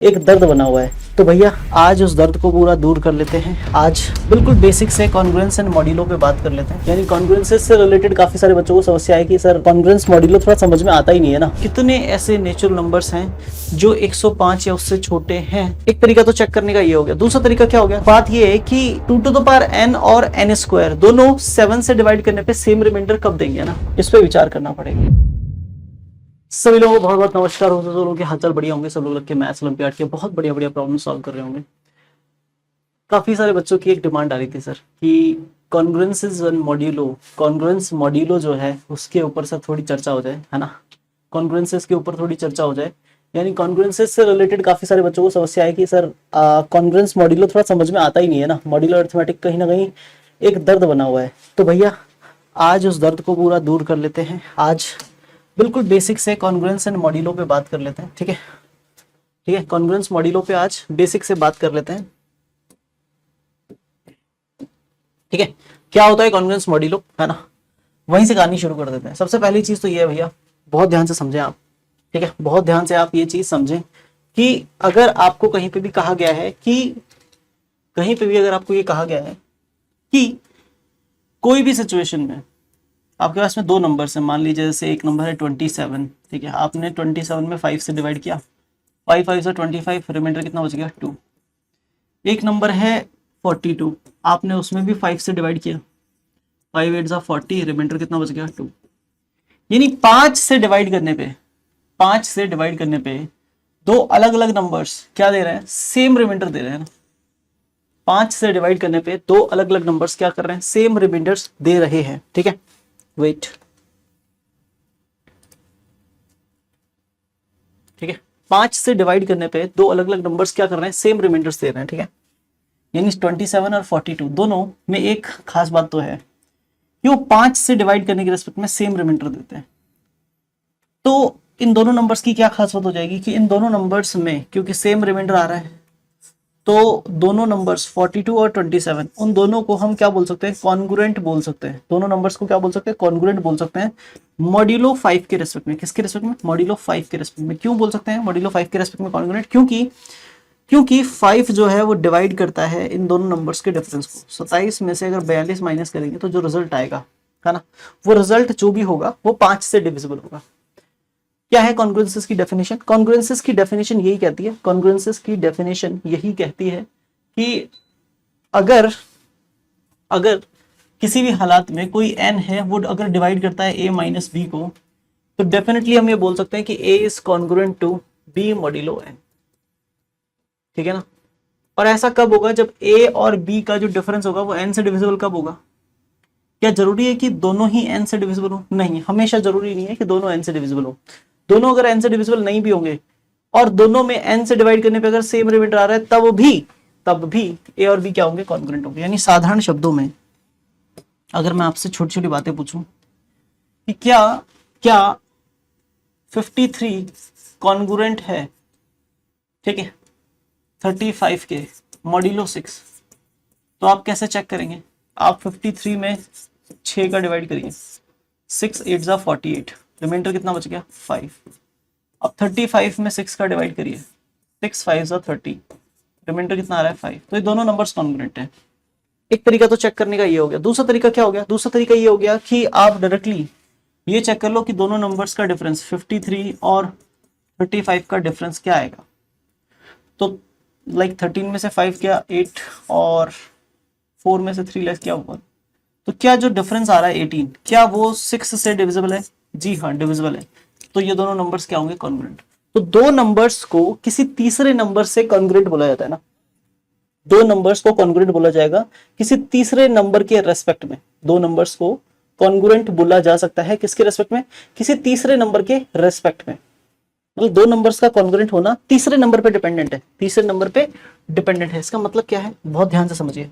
एक दर्द बना हुआ है। तो भैया आज उस दर्द को पूरा दूर कर लेते हैं। आज बिल्कुल बेसिक से कॉन्ग्रुएंस एंड मॉड्यूलो पे बात कर लेते हैं। यानी कॉन्ग्रुएंसेस से रिलेटेड काफी सारे बच्चों को समस्या है कि सर कॉन्ग्रुएंस मॉड्यूलो थोड़ा समझ में आता ही नहीं है ना। कितने ऐसे नेचुरल नंबर्स हैं जो 105 या उससे छोटे हैं। एक तरीका तो चेक करने का ये हो गया। दूसरा तरीका क्या हो गया, बात ये है कि 2 टू द पावर n और n स्क्वायर दोनों 7 से डिवाइड करने पे सेम रिमाइंडर कब देंगे ना, इस पे विचार करना पड़ेगा। सभी लोगों को बहुत बहुत नमस्कार। हो लोगों के हालचाल बढ़िया होंगे, सब लोग लग के मैथ्स ओलंपियाड के बहुत बढ़िया बढ़िया प्रॉब्लम सॉल्व कर रहे होंगे। काफी सारे बच्चों की एक डिमांड आ रही थी सर कि कॉन्ग्रुएंसेस एंड मॉड्यूलो, कॉन्ग्रुएंस मॉड्यूलो जो है उसके ऊपर सर थोड़ी चर्चा हो जाए, है ना। कॉन्ग्रुएंसेस के ऊपर थोड़ी चर्चा हो जाए। यानी कॉन्ग्रुएंसेस से रिलेटेड काफी सारे बच्चों को समस्या है कि सर कॉन्ग्रुएंस मॉड्यूलो थोड़ा समझ में आता ही नहीं है ना। मॉड्यूलो अरिथमेटिक कहीं ना कहीं एक दर्द बना हुआ है। तो भैया आज उस दर्द को पूरा दूर कर लेते हैं। आज बिल्कुल बेसिक से कॉन्ग्रुएंस एंड मॉड्यूलो पे बात कर लेते हैं। ठीक है, ठीक है, कॉन्ग्रुएंस मॉड्यूलो पे आज बेसिक से बात कर लेते हैं। ठीक है, क्या होता है कॉन्ग्रुएंस मॉड्यूलो, है ना, वहीं से कहानी शुरू कर देते हैं। सबसे पहली चीज तो ये है भैया, बहुत ध्यान से समझें आप। ठीक है, बहुत ध्यान से आप ये चीज समझें कि अगर आपको कहीं पे भी कहा गया है कि कहीं पे भी अगर आपको ये कहा गया है कि कोई भी सिचुएशन में आपके पास में दो नंबर्स हैं, मान लीजिए जैसे एक नंबर है 27। ठीक है, आपने 27 में 5 से डिवाइड किया, 5 5 से 25, रिमाइंडर कितना बच गया 2। एक नंबर है 42, आपने उसमें भी 5 से डिवाइड किया, 5 8 40, रिमाइंडर कितना बच गया 2। यानी 5 से डिवाइड करने पे, 5 से डिवाइड करने पे दो अलग अलग नंबर्स क्या दे रहे हैं, सेम रिमाइंडर दे रहे हैं ना। 5 से डिवाइड करने पे दो अलग अलग नंबर्स क्या कर रहे हैं, सेम रिमाइंडर्स दे रहे हैं। ठीक है, वेट, ठीक है, 5 से डिवाइड करने पे दो अलग अलग नंबर्स क्या कर रहे हैं, सेम रिमाइंडर्स दे रहे हैं। ठीक है, यानी 27 और 42 दोनों में एक खास बात तो है कि वो 5 से डिवाइड करने के रेस्पेक्ट में सेम रिमाइंडर देते हैं। तो इन दोनों नंबर्स की क्या खास बात हो जाएगी कि इन दोनों नंबर्स में क्योंकि सेम रिमाइंडर आ रहा है, तो दोनों नंबर्स 42 और 27 उन दोनों को हम क्या बोल सकते हैं, कॉन्ग्रुएंट बोल सकते हैं। दोनों नंबर्स को क्या बोल सकते हैं, कॉन्ग्रुएंट बोल सकते हैं मॉड्यूलो 5 के रेस्पेक्ट में। किसके रेस्पेक्ट में, मॉड्यूलो 5 के रेस्पेक्ट में। क्यों बोल सकते हैं मॉड्यूलो 5 के रेस्पेक्ट में कॉन्ग्रुएंट, क्योंकि 5 जो है वो डिवाइड करता है इन दोनों नंबर्स के डिफरेंस को। 27 में से अगर 42 माइनस करेंगे तो जो रिजल्ट आएगा, है ना, वो रिजल्ट जो भी होगा वो 5 से डिविजिबल होगा। क्या है कॉन्ग्रुएंसेस की डेफिनेशन, कॉन्ग्रुएंसेस की डेफिनेशन यही कहती है, कॉन्ग्रुएंसेस की डेफिनेशन यही कहती है कि अगर अगर किसी भी हालात में कोई n है वो अगर डिवाइड करता है a माइनस बी को, तो डेफिनेटली हम ये बोल सकते हैं कि a is congruent to b modulo n। ठीक है ना। और ऐसा कब होगा, जब a और b का जो डिफरेंस होगा वो n से डिविजिबल कब होगा। क्या जरूरी है कि दोनों ही n से डिविजिबल हो, नहीं, हमेशा जरूरी नहीं है कि दोनों n से डिविजिबल हो। दोनों अगर n से डिविजिबल नहीं भी होंगे और दोनों में n से डिवाइड करने पे अगर सेम रिमाइंडर आ रहा है, तब भी a और b क्या होंगे, कॉन्ग्रुएंट होंगे। यानी साधारण शब्दों में अगर मैं आपसे छोटी छोटी बातें पूछूं कि क्या 53 कॉन्ग्रुएंट है, ठीक है, 35 के मॉड्यूलो 6, तो आप कैसे चेक करेंगे, आप 53 में 6 का डिवाइड करिए, 6 8 48, रिमाइंडर कितना बच गया 5। अब 35 में 6 का डिवाइड करिए, 6 5 30, रिमाइंडर कितना आ रहा है 5। तो ये दोनों नंबर्स कॉन्ग्रुएंट हैं। एक तरीका तो चेक करने का ये हो गया। दूसरा तरीका क्या हो गया, दूसरा तरीका ये हो गया कि आप डायरेक्टली ये चेक कर लो कि दोनों नंबर्स का डिफरेंस 53 और 35 का डिफरेंस क्या आएगा। तो लाइक 13 में से 5 क्या 8 और 4 में से 3 लेस क्या होगा, तो क्या जो डिफरेंस आ रहा है 18, क्या वो 6 से डिविजिबल है, जी हाँ डिविजिबल है। तो ये दोनों नंबर्स क्या होंगे, कॉन्ग्रुएंट। तो दो नंबर्स को किसी तीसरे नंबर से कॉन्ग्रुएंट बोला जाता है ना, दो नंबर्स को कॉन्ग्रुएंट बोला जाएगा किसी तीसरे नंबर के रेस्पेक्ट में। दो नंबर्स को कॉन्ग्रुएंट बोला जा सकता है किसके रेस्पेक्ट में, किसी तीसरे नंबर के रेस्पेक्ट में। मतलब दो नंबर्स का कॉन्ग्रुएंट होना तीसरे नंबर पे डिपेंडेंट है, तीसरे नंबर पे डिपेंडेंट है। इसका मतलब क्या है, बहुत ध्यान से समझिए।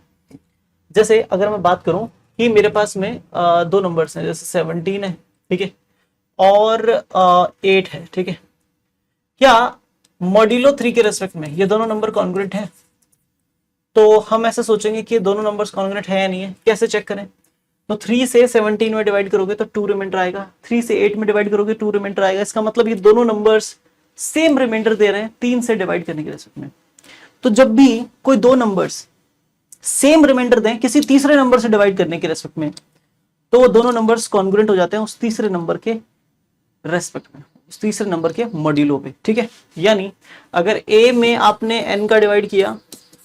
जैसे अगर मैं बात करूं कि मेरे पास में दो नंबर्स हैं, जैसे 17 है, ठीक है, और 8 है, ठीक है, क्या मॉड्यूलो 3 के रेस्पेक्ट में ये दोनों नंबर कॉन्ग्रुएंट है। तो हम ऐसे सोचेंगे कि दोनों नंबर्स कॉन्ग्रुएंट है या नहीं है, कैसे चेक करें। तो 3 से 17 में डिवाइड करोगे तो 2 रिमाइंडर आएगा, 3 से 8 में डिवाइड करोगे 2 रिमाइंडर आएगा। इसका मतलब ये दोनों नंबर्स सेम रिमाइंडर दे रहे हैं 3 से डिवाइड करने के रेस्पेक्ट में। तो जब भी कोई दो नंबर्स सेम रिमाइंडर दें किसी तीसरे नंबर से डिवाइड करने के रेस्पेक्ट में, तो वो दोनों नंबर्स कॉन्ग्रुएंट हो जाते हैं उस तीसरे नंबर के रेस्पेक्ट में, उस तीसरे नंबर के मॉड्यूलो पे, ठीक है। यानी अगर a में आपने n का डिवाइड किया,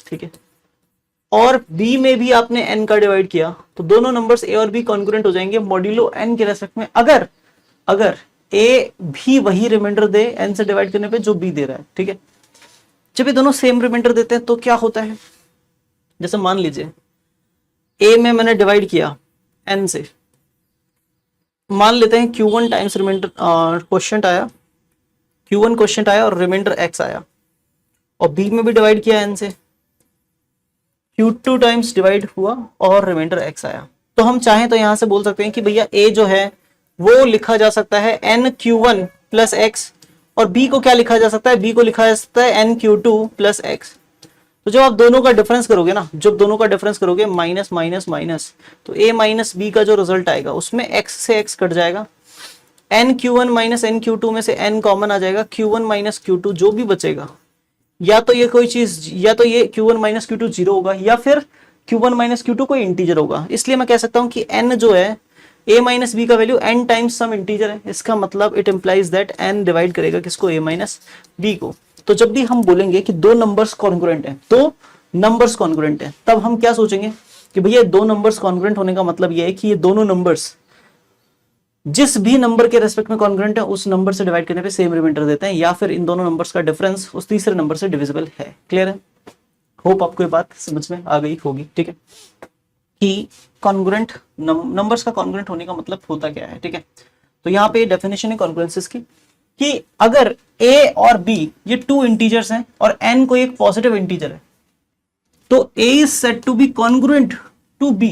ठीक है, और b में भी आपने n का डिवाइड किया, तो दोनों नंबर्स a और b कॉन्ग्रुएंट हो जाएंगे मॉड्यूलो n के रेस्पेक्ट में, अगर a भी वही रिमाइंडर दे n से डिवाइड करने पे जो b दे रहा है, ठीक है। जब ये दोनों सेम रिमाइंडर देते हैं तो क्या होता है, जैसे मान लीजिए a में मैंने डिवाइड किया n से, मान लेते हैं Q1 टाइम्स रिमाइंडर क्वेश्चन आया, Q1 क्वेश्चन आया और रिमाइंडर x आया, और b में भी डिवाइड किया n से, Q2 टाइम्स डिवाइड हुआ और रिमाइंडर x आया। तो हम चाहें तो यहां से बोल सकते हैं कि भैया a जो है वो लिखा जा सकता है n Q1 प्लस x, और b को क्या लिखा जा सकता है, b को लिखा जा सकता है n Q2 प्लस x। तो जब आप दोनों का डिफरेंस करोगे ना, जब दोनों का डिफरेंस करोगे माइनस माइनस माइनस, तो a माइनस बी का जो रिजल्ट आएगा उसमें x से x कट जाएगा, n Q1 minus n Q2 में से n कॉमन आ जाएगा, Q1 माइनस Q2 जो भी बचेगा, या तो ये कोई चीज, या तो ये Q1 माइनस Q2 जीरो होगा, या फिर Q1 माइनस Q2 कोई इंटीजर होगा। इसलिए मैं कह सकता हूं कि n जो है a माइनस बी का value n times some integer है। इसका मतलब it implies that n divide करेगा किसको, a माइनस बी को। तो जब भी हम बोलेंगे कि दो नंबर्स कॉन्ग्रुएंट हैं, दो नंबर्स कॉन्ग्रुएंट हैं, तब हम क्या सोचेंगे कि भैया दो नंबर्स कॉन्ग्रुएंट होने का मतलब यह है कि ये दोनों नंबर्स जिस भी नंबर के रेस्पेक्ट में कॉन्ग्रुएंट है उस नंबर से डिवाइड करने पे सेम रिमाइंडर देते हैं, या फिर इन दोनों नंबर्स का डिफरेंस उस तीसरे नंबर से डिविजिबल है। क्लियर है? होप आपको ये बात समझ में आ गई होगी, ठीक है, कि कॉन्ग्रुएंट नंबर्स का कॉन्ग्रुएंट होने का मतलब होता क्या है, ठीक है। तो यहाँ पे डेफिनेशन है कॉन्ग्रुएंसेस की, कि अगर a और b ये टू इंटीजर्स हैं और n कोई एक पॉजिटिव इंटीजर है, तो a is said to be congruent to b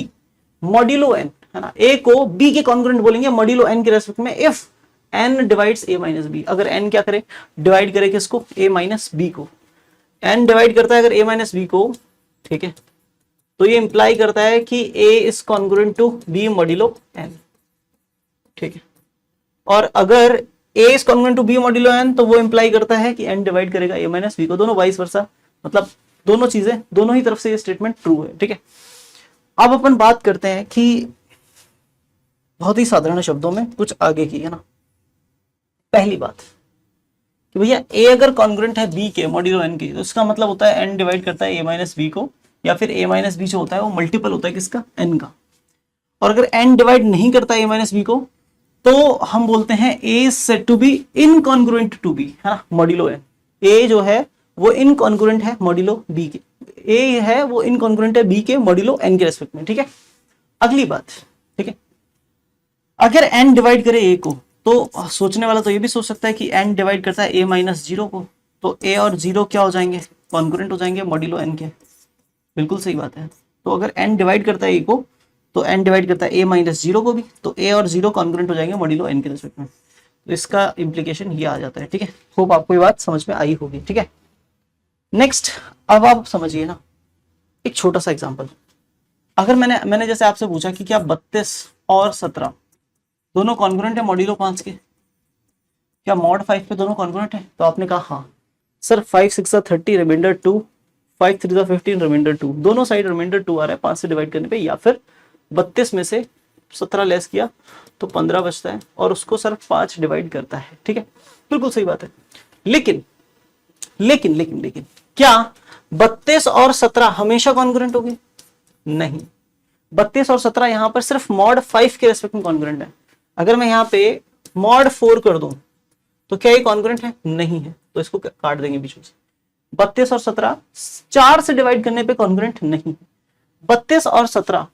modulo n, है ना। a को b के कॉन्ग्रुएंट बोलेंगे मॉड्यूलो n के रेस्पेक्ट में if n divides a minus b। अगर n क्या करे, डिवाइड करे किसको, a माइनस b को। n डिवाइड करता है अगर a माइनस b को, ठीक है, तो ये इंप्लाई करता है कि a is congruent to b modulo n, ठीक है। और अगर a is congruent to b modulo n, तो वो इंप्लाई करता है कि n डिवाइड करेगा a माइनस b को। दोनों वाइस वर्सा, मतलब दोनों चीजें, दोनों ही तरफ से ये स्टेटमेंट ट्रू है, ठीक है। अब अपन बात करते हैं कि बहुत ही साधारण शब्दों में कुछ आगे की, है ना। पहली बात कि भैया a अगर कॉन्ग्रुएंट है b के मॉड्यूलो n के, तो इसका मतलब होता है n डिवाइड करता है a माइनस b को, या फिर a माइनस b जो होता है वो मल्टीपल होता है किसका, n का। और अगर n डिवाइड नहीं करता a माइनस b को, तो हम बोलते हैं a is said to be incongruent to b, है ना, मॉड्यूलो n। a जो है वो इनकॉन्ग्रुएंट है मॉड्यूलो b के, a है वो इनकॉन्ग्रुएंट है b के मॉड्यूलो n के रेस्पेक्ट में, ठीक है। अगली बात, ठीक है, अगर n डिवाइड करे a को, तो सोचने वाला तो ये भी सोच सकता है कि n डिवाइड करता है a माइनस जीरो को, तो a और जीरो क्या हो जाएंगे, कॉन्ग्रुएंट हो जाएंगे मॉड्यूलो n के। बिल्कुल सही बात है। तो अगर n डिवाइड करता है a को, तो n डिवाइड करता है a माइनस जीरो को भी, तो a और जीरो कॉन्ग्रुएंट हो जाएंगे मॉड्यूलो n के रेस्पेक्ट में। तो इसका इंप्लीकेशन ये आ जाता है, ठीक है। होप आपको ये बात समझ में आई होगी, ठीक है। नेक्स्ट, अब आप समझिए ना एक छोटा सा एग्जांपल। अगर मैंने जैसे आपसे पूछा कि क्या 32 और 17 दोनों कॉन्ग्रुएंट है मॉड्यूलो 5 के, क्या मॉड 5 पे दोनों कॉन्ग्रुएंट है, तो आपने कहा हाँ सर, 5 6 30 रिमाइंडर 2, 5 3 15 रिमाइंडर 2, दोनों साइड रिमाइंडर 2 आ रहा है 5 से डिवाइड करने पे, या फिर 32 में से 17 लेस किया तो 15 बचता है और उसको सिर्फ 5 डिवाइड करता है, ठीक है। बिल्कुल सही बात है। लेकिन लेकिन लेकिन लेकिन क्या 32 और 17 हमेशा कॉन्ग्रुएंट होगी? नहीं, 32 और 17 यहां पर सिर्फ मॉड 5 के रेस्पेक्ट में कॉन्ग्रुएंट है। अगर मैं यहाँ पे मॉड 4 कर दूं तो क्या ये कॉन्ग्रुएंट है? नहीं है, तो इसको काट देंगे बीच में से। 32 और 17 4 से डिवाइड करने पे कॉन्ग्रुएंट नहीं है। 32 और 17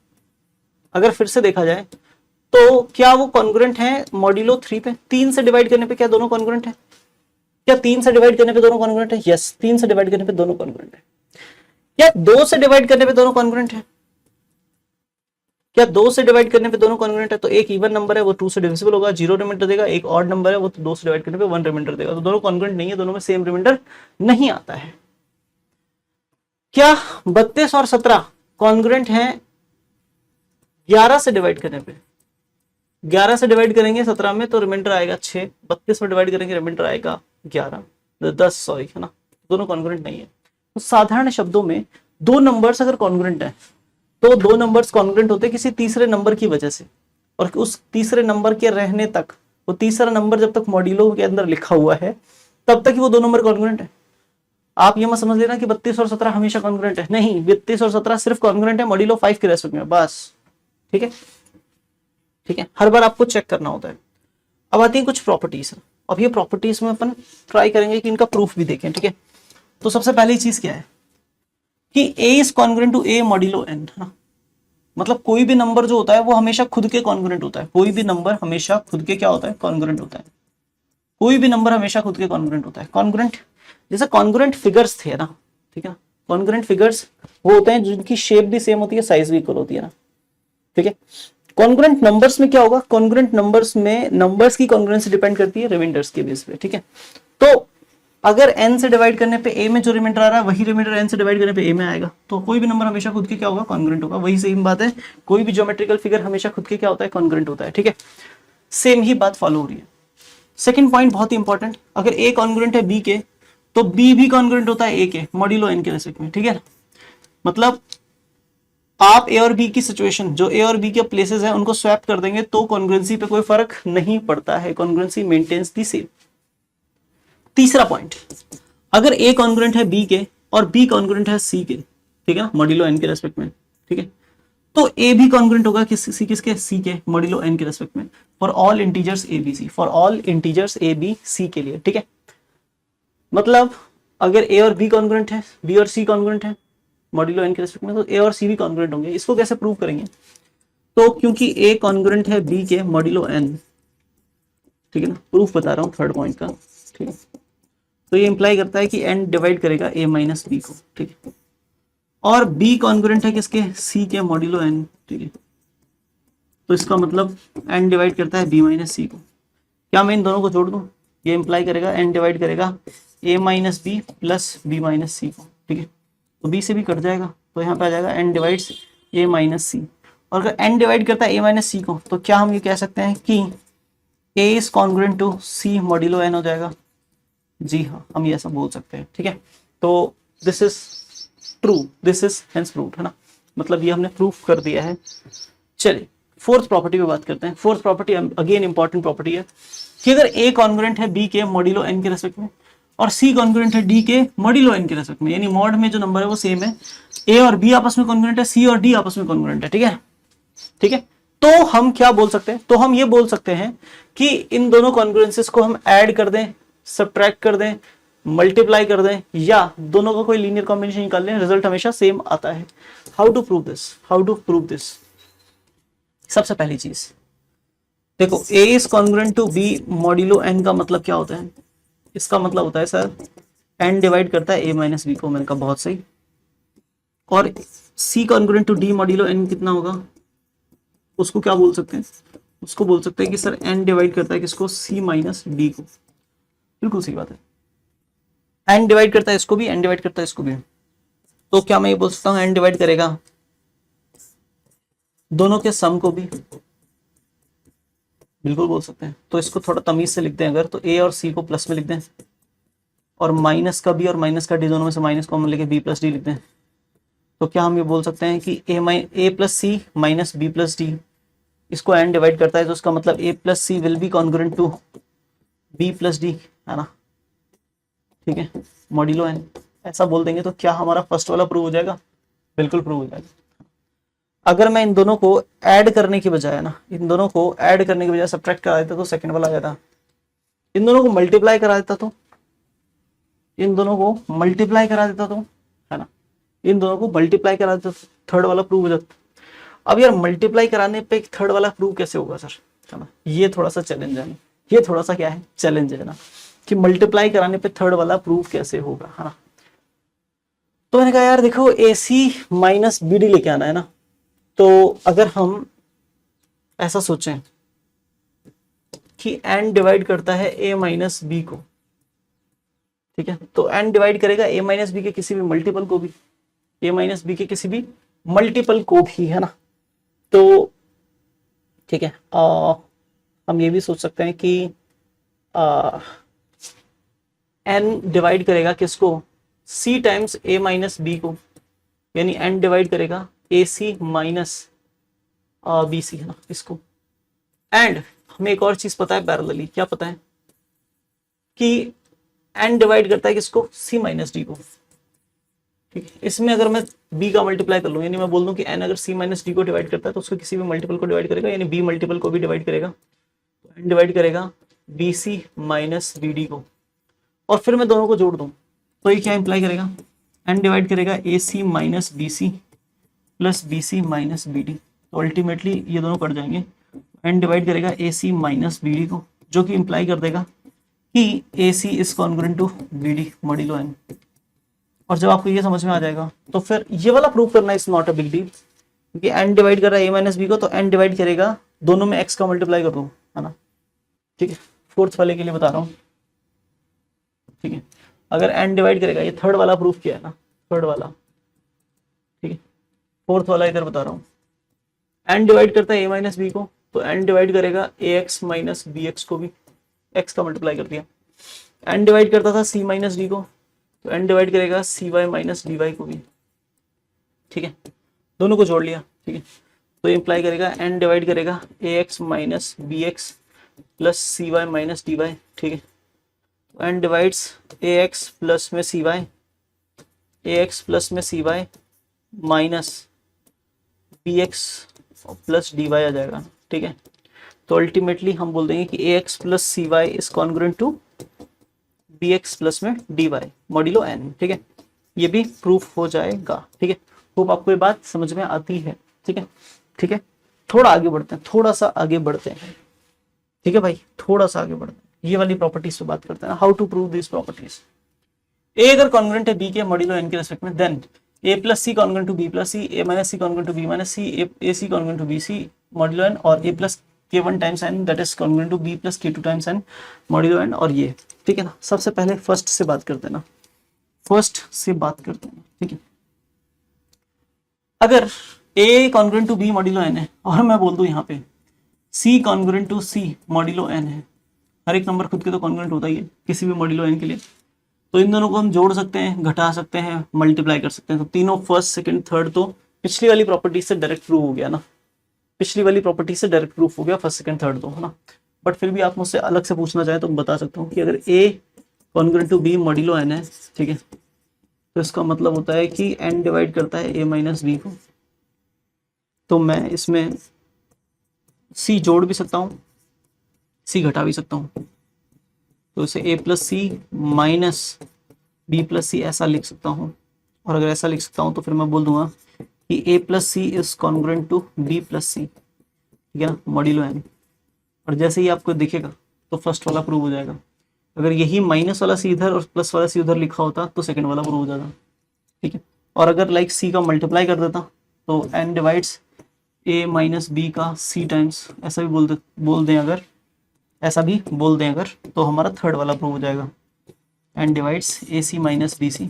अगर फिर से देखा जाए तो क्या वो कॉन्ग्रुएंट है मॉड्यूलो 3 पे? 3 से डिवाइड करने पे क्या दोनों कॉन्ग्रुएंट है? क्या 3 से डिवाइड करने पे दोनों कॉन्ग्रुएंट है? यस, 3 से डिवाइड करने पे दोनों कॉन्ग्रुएंट है। क्या 2 से डिवाइड करने पे दोनों कॉन्ग्रुएंट है? क्या 2 से डिवाइड करने पे दोनों कॉन्ग्रुएंट है? तो एक इवन नंबर है वो 2 से डिविजिबल होगा, 0 रिमाइंडर देगा। एक ऑड नंबर है वो 2 से डिवाइड करने पे 1 रिमाइंडर देगा। तो दोनों कॉन्ग्रुएंट नहीं है, दोनों में सेम रिमाइंडर नहीं आता है। क्या 32 और 17 कॉन्ग्रुएंट है 11 से डिवाइड करने पे? 11 से डिवाइड करेंगे 17 में तो रिमाइंडर आएगा 6, 32 में डिवाइड करेंगे रिमाइंडर आएगा 11। 10 सॉरी है ना, दोनों कॉन्ग्रुएंट नहीं है। तो साधारण शब्दों में दो नंबर्स अगर कॉन्ग्रुएंट है तो दो नंबर्स कॉन्ग्रुएंट होते हैं किसी तीसरे नंबर की वजह से, और उस तीसरे नंबर के रहने तक, वो तीसरा नंबर जब तक मॉड्यूलो के अंदर लिखा हुआ है तब तक ही वो दो नंबर कॉन्ग्रुएंट है। आप ये मत समझ लेना कि 32 और 17 हमेशा कॉन्ग्रुएंट है, नहीं, 32 और 17 सिर्फ कॉन्ग्रुएंट है मॉड्यूलो 5 के रेस्पेक्ट में बस। ठीक है, ठीक है, हर बार आपको चेक करना होता है। अब आती है कुछ प्रॉपर्टीज। अब ये प्रॉपर्टीज में अपन ट्राई करेंगे कि इनका प्रूफ भी देखें। ठीक है, तो सबसे पहली चीज क्या है कि a is congruent to a modulo n, है ना। मतलब कोई भी नंबर जो होता है वो हमेशा खुद के कॉन्ग्रुएंट होता है, कोई भी नंबर हमेशा खुद के क्या होता है, कॉन्ग्रुएंट होता है। कोई भी नंबर हमेशा खुद के कॉन्ग्रुएंट होता है। कॉन्ग्रुएंट जैसे कॉन्ग्रुएंट फिगर्स थे ना, ठीक है, कॉन्ग्रुएंट फिगर्स वो होते हैं जिनकी शेप भी सेम होती है, साइज भी इक्वल होती है ना। ठीक है, कॉन्ग्रुएंट नंबर्स में क्या होगा, कॉन्ग्रुएंट नंबर्स में नंबर्स की कॉन्ग्रुएंसी डिपेंड करती है रिमाइंडर्स के बेस पे। ठीक है, तो अगर n से डिवाइड करने पे a में जो रिमाइंडर आ रहा है वही रिमाइंडर n से डिवाइड करने पे a में आएगा, तो कोई भी नंबर हमेशा खुद के क्या होगा, कॉन्ग्रुएंट होगा। वही सेम बात है, कोई भी ज्योमेट्रिकल फिगर हमेशा खुद के क्या होता है, कॉन्ग्रुएंट होता है। ठीक है, सेम ही बात फॉलो हो रही है। सेकंड पॉइंट बहुत ही इंपॉर्टेंट, अगर a कॉन्ग्रुएंट है b के तो b भी कॉन्ग्रुएंट होता है a के मॉड्यूलो n के रेस्पेक्ट में। ठीक है, मतलब आप a और b की सिचुएशन, जो a और b के प्लेसेस हैं उनको स्वैप कर देंगे तो कॉन्ग्रुएंसी पे कोई फर्क नहीं पड़ता है, कॉन्ग्रुएंसी मेंटेन्स दी सेम। तीसरा पॉइंट, अगर a कॉन्ग्रुएंट है b के और b कॉन्ग्रुएंट है c के, ठीक है ना, मॉड्यूलो n के रेस्पेक्ट में, ठीक है, तो a भी कॉन्ग्रुएंट होगा किसके, c के मॉड्यूलो n के रेस्पेक्ट में, for all integers a b c, for all integers a b c के लिए। ठीक है, मतलब अगर a और b कॉन्ग्रुएंट है, b और c कॉन्ग्रुएंट है मॉड्यूलो n के रेस्पेक्ट में, तो a और c भी कॉन्ग्रुएंट होंगे। इसको कैसे प्रूव करेंगे, तो क्योंकि a कॉन्ग्रुएंट है b के मॉड्यूलो n, ठीक है ना, प्रूफ बता रहा हूँ थर्ड पॉइंट का। ठीक है, तो ये इंप्लाई करता है कि n डिवाइड करेगा a माइनस b को। ठीक है, और b कॉन्ग्रुएंट है किसके, c के मॉड्यूलो n। ठीक है, तो इसका मतलब n डिवाइड करता है b माइनस c को। क्या मैं इन दोनों को जोड़ दूं, ये इंप्लाई करेगा n डिवाइड करेगा a minus B plus b minus c को। ठीक है, तो b से भी कट जाएगा, तो यहाँ पे आ जाएगा n divides a minus c। और अगर n डिवाइड करता है a माइनस c को, तो क्या हम ये कह सकते हैं कि a is congruent to c modulo n हो जाएगा। जी हाँ, हम ये ऐसा बोल सकते हैं। ठीक है, तो this is true, this is hence proved, है ना, मतलब ये हमने प्रूफ कर दिया है। चलिए फोर्थ प्रॉपर्टी पे बात करते हैं। Fourth property again important property है कि अगर a कॉन्ग्रुएंट है b के मॉड्यूलो n के रेस्पेक्ट में और c कॉन्ग्रुएंट है d के मॉड्यूलो n के रेस्पेक्ट में, यानी मॉड में जो नंबर है वो सेम है, a और b आपस में कॉन्ग्रुएंट है, c और d आपस में कॉन्ग्रुएंट है। ठीक है, ठीक है, तो हम क्या बोल सकते हैं, तो हम ये बोल सकते हैं कि इन दोनों कॉन्ग्रुएंसेस को हम ऐड कर दें, सब्ट्रैक्ट कर दें, मल्टीप्लाई कर दें, या दोनों का कोई लीनियर कॉम्बिनेशन निकाल लें, रिजल्ट हमेशा सेम आता है। How to prove this, how to prove this. सबसे पहली चीज देखो, a is congruent to b modulo n का मतलब क्या होता है, इसका मतलब होता है सर n डिवाइड करता है a माइनस बी को। मैंने कहा बहुत सही। और c congruent to d modulo n कितना होगा, उसको क्या बोल सकते हैं, उसको बोल सकते हैं कि सर n डिवाइड करता है किसको, c माइनस d को। बिल्कुल सही बात है, n डिवाइड करता है इसको भी, n डिवाइड करता है इसको भी, तो क्या मैं ये बोल सकता हूँ n डिवाइड करेगा दोनों के सम को भी, बिल्कुल बोल सकते हैं। तो इसको थोड़ा तमीज से लिख दें अगर, तो a और c को प्लस में लिख दें, और माइनस का b और माइनस का d दोनों में से माइनस कॉमन लेके b प्लस डी लिख दें, तो क्या हम ये बोल सकते हैं कि a plus C minus b plus d, इसको n डिवाइड करता है, तो उसका मतलब a plus c will be congruent to b plus d, है ना। ठीक है, मॉड्यूलो n ऐसा बोल देंगे तो क्या हमारा फर्स्ट वाला प्रूव हो जाएगा, बिल्कुल प्रूव हो जाएगा। अगर मैं इन दोनों को ऐड करने की बजाय ना, इन दोनों को ऐड करने की बजाय सब्ट्रैक्ट करा देता तो सेकंड वाला आ जाता, इन दोनों को मल्टीप्लाई करा देता तो, इन दोनों को मल्टीप्लाई करा देता तो, है ना, इन दोनों को मल्टीप्लाई करा देता तो थर्ड वाला प्रूव हो जाता। अब यार मल्टीप्लाई कराने पे थर्ड वाला प्रूव कैसे होगा सर, है ना, ये थोड़ा सा चैलेंज है, ये थोड़ा सा क्या है, चैलेंज है ना, कि मल्टीप्लाई कराने पे थर्ड वाला प्रूव कैसे होगा, है ना। तो मैंने कहा यार देखो AC माइनस BD लेके आना है ना, तो अगर हम ऐसा सोचें कि n डिवाइड करता है a माइनस बी को, ठीक है, तो n डिवाइड करेगा a माइनस बी के किसी भी मल्टीपल को भी, a माइनस बी के किसी भी मल्टीपल को भी, है ना। तो ठीक है, हम ये भी सोच सकते हैं कि एन डिवाइड करेगा किसको, सी टाइम्स ए माइनस बी को, यानी एन डिवाइड करेगा ए सी माइनस बी सी, है ना इसको। एंड हमें एक और चीज पता है पैरेलली, क्या पता है कि एन डिवाइड करता है किसको, सी माइनस डी को, ठीक है। इसमें अगर मैं बी का मल्टीप्लाई कर लूं, यानी मैं बोल दूं कि एन अगर सी माइनस डी को डिवाइड करता है तो उसको किसी भी मल्टीपल को डिवाइड करेगा, यानी बी मल्टीपल को भी डिवाइड करेगा, तो एन डिवाइड करेगा बी सी माइनस बी डी को, और फिर मैं दोनों को जोड़ दूं तो ये क्या इंप्लाई करेगा, एन डिवाइड करेगा A C minus B C plus B C minus B D, तो अल्टीमेटली ये दोनों कट जाएंगे, एन डिवाइड करेगा A C minus B D को, जो कि इंप्लाई कर देगा कि A C is congruent to B D modulo N. और जब आपको ये समझ में आ जाएगा तो फिर ये वाला प्रूव करना is not a big deal, क्योंकि एन डिवाइड कर रहा है ए माइनस बी को, तो एन डिवाइड करेगा दोनों में एक्स का मल्टीप्लाई कर दो, है ना, ठीक है। फोर्थ वाले के लिए बता रहा हूँ, ठीक है। अगर एन डिवाइड करेगा, ये थर्ड वाला प्रूफ किया है ना, थर्ड वाला, ठीक है। फोर्थ वाला इधर बता रहा हूँ, एन डिवाइड करता है ए माइनस बी को, तो एन डिवाइड करेगा A X minus B x को भी, एक्स का मल्टीप्लाई कर दिया। एन डिवाइड करता था सी माइनस डी को, तो एन डिवाइड करेगा सी वाई माइनस डी वाई को भी, ठीक है। दोनों को जोड़ लिया, ठीक है। तो इंप्लाई करेगा एन डिवाइड करेगा A X minus B X plus C Y minus D Y, ठीक है। N divides A X plus में C Y, A X plus में C Y minus B X plus D Y आ जाएगा, ठीक है। तो अल्टीमेटली हम बोल देंगे कि A X plus C Y is congruent to B X plus में डी वाई मॉड्यूलो एन, ठीक है। ये भी प्रूफ हो जाएगा, ठीक है। होप आपको ये बात समझ में आती है, ठीक है, ठीक है। थोड़ा आगे बढ़ते हैं, थोड़ा सा आगे बढ़ते हैं, ठीक है भाई, थोड़ा सा आगे बढ़ते हैं, ये वाली प्रॉपर्टीज पे बात करते हैं, how to prove this properties. A अगर कॉन्ग्रुएंट है बी के मॉड्यूलो एन के रेस्पेक्ट में, then A plus C congruent to B plus C, A minus C congruent to B minus C, A C congruent to B C modulo N, और A plus k1 times n that is congruent to b plus k2 times n modulo n, और ये, ठीक है ना। सबसे पहले first से बात करते हैं ना, फर्स्ट से बात करते हैं, ठीक है। अगर a congruent to b modulo n है, और मैं बोल दूं यहाँ पे c congruent to c modulo n है, हर एक नंबर खुद के तो कॉन्ग्रुएंट होता ही है किसी भी मॉड्यूलो n के लिए, तो इन दोनों को हम जोड़ सकते हैं, घटा सकते हैं, मल्टीप्लाई कर सकते हैं, तो तीनों फर्स्ट सेकंड थर्ड तो पिछली वाली प्रॉपर्टी से डायरेक्ट प्रूव हो गया ना, पिछली वाली प्रॉपर्टी से डायरेक्ट प्रूफ हो गया फर्स्ट सेकंड थर्ड तो, है ना। बट फिर भी आप मुझसे अलग से पूछना चाहे तो मैं बता सकता हूँ कि अगर a congruent to b modulo n है, ठीक है, तो इसका मतलब होता है कि n डिवाइड करता है a माइनस बी को, तो मैं इसमें c जोड़ भी सकता हूँ, c घटा भी सकता हूँ, तो इसे a plus C minus B plus C ऐसा लिख सकता हूँ, और अगर ऐसा लिख सकता हूँ तो फिर मैं बोल दूंगा कि a plus C is congruent to b plus C, ठीक है ना, मॉड्यूलो n। और जैसे ही आपको दिखेगा तो फर्स्ट वाला प्रूव हो जाएगा। अगर यही माइनस वाला सी इधर और प्लस वाला सी उधर लिखा होता तो सेकंड वाला प्रूव हो जाता, ठीक है। और अगर लाइक सी का मल्टीप्लाई कर देता तो n divides a minus b का c टाइम्स, ऐसा भी बोल दें अगर, ऐसा भी बोल दें अगर, तो हमारा थर्ड वाला प्रूव हो जाएगा, n divides A C minus B C,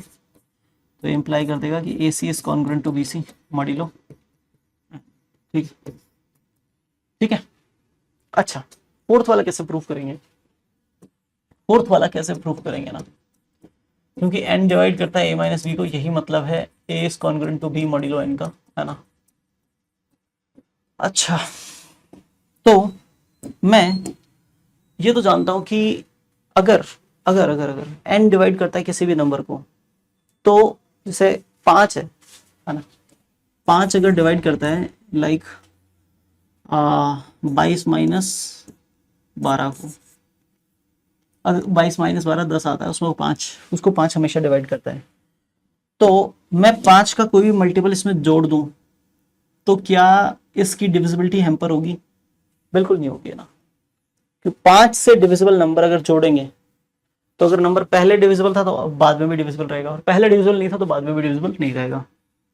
तो इम्प्लाई कर देगा कि A C is congruent to B C modulo, ठीक, ठीक है। अच्छा, फोर्थ वाला कैसे प्रूफ करेंगे, फोर्थ वाला कैसे प्रूफ करेंगे ना, क्योंकि n डिवाइड करता है a माइनस बी को, यही मतलब है a is congruent to b modulo n का, है ना। अच्छा, तो मैं ये तो जानता हूं कि अगर अगर अगर अगर n डिवाइड करता है किसी भी नंबर को, तो जैसे 5 है ना, 5 अगर डिवाइड करता है लाइक 22 माइनस 12 को, अगर 22 माइनस 12 10 आता है, उसमें 5, उसको 5 हमेशा डिवाइड करता है, तो मैं 5 का कोई भी मल्टीपल इसमें जोड़ दूं तो क्या इसकी डिविजिबिलिटी हैम्पर होगी? बिल्कुल नहीं होगी ना, कि 5 से डिविजिबल नंबर अगर जोड़ेंगे तो अगर नंबर पहले डिविजिबल था तो बाद में भी डिविजिबल रहेगा, और पहले डिविजिबल नहीं था तो बाद में भी डिविजिबल नहीं रहेगा,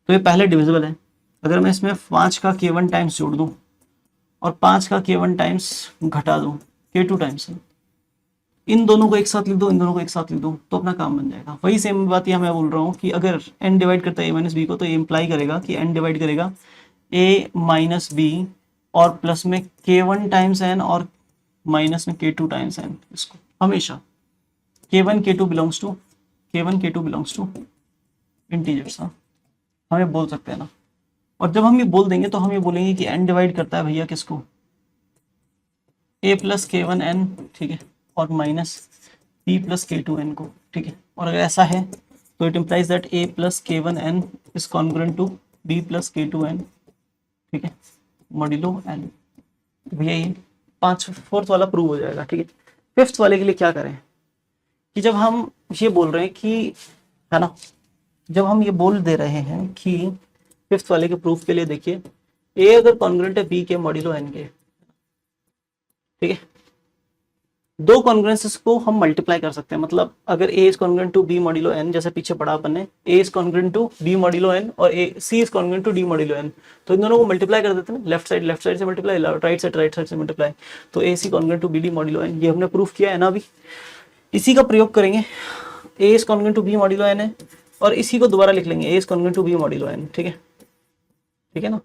तो ये पहले डिविजिबल है। अगर मैं इसमें 5 का k1 टाइम्स जोड़ दूं और 5 का k1 टाइम्स घटा दूं k2 टाइम्स, इन दोनों को एक साथ लिख दो, इन दोनों को एक साथ लिख दो, तो अपना काम बन जाएगा। वही सेम बात यहाँ मैं बोल रहा हूँ कि अगर n डिवाइड करता है a माइनस बी को, तो ये इंप्लाई करेगा कि n डिवाइड करेगा a माइनस बी और प्लस में k1 टाइम्स n और माइनस में k2 टाइम्स n, इसको हमेशा, K1 K2 belongs to K1 K2 belongs to integers. हाँ, हम ये बोल सकते हैं ना। और जब हम ये बोल देंगे तो हम ये बोलेंगे कि n डिवाइड करता है भैया किसको, a plus K one N, ठीक है, और minus b plus K two N को, ठीक है। और अगर ऐसा है तो it implies that a plus K one N is congruent to b plus K two N, ठीक है, मॉड्यूलो n। भैया ये फोर्थ वाला प्रूव हो जाएगा, ठीक है। फिफ्थ वाले के लिए क्या करें कि जब हम ये बोल रहे हैं कि, है ना, जब हम ये बोल दे रहे हैं कि फिफ्थ वाले के प्रूफ के लिए देखिए, a अगर कॉन्ग्रुएंट है b के मॉड्यूलो n के, ठीक है, दो कॉन्ग्रुएंसेस को हम मल्टीप्लाई कर सकते हैं। मतलब अगर a is congruent to b modulo n, जैसे पीछे पढ़ा अपन ने, a is congruent to b modulo n और c is congruent to d modulo n, तो इन दोनों को मल्टीप्लाई कर देते हैं, लेफ्ट साइड से मल्टीप्लाई, राइट साइड से मल्टीप्लाई, तो a c congruent to b d modulo n, ये हमने प्रूफ किया है ना। अभी इसी का प्रयोग करेंगे, a is congruent to b modulo n है, और इसी को दोबारा लिख लेंगे, a is congruent to b modulo n, ठीक है, ठीक है ना।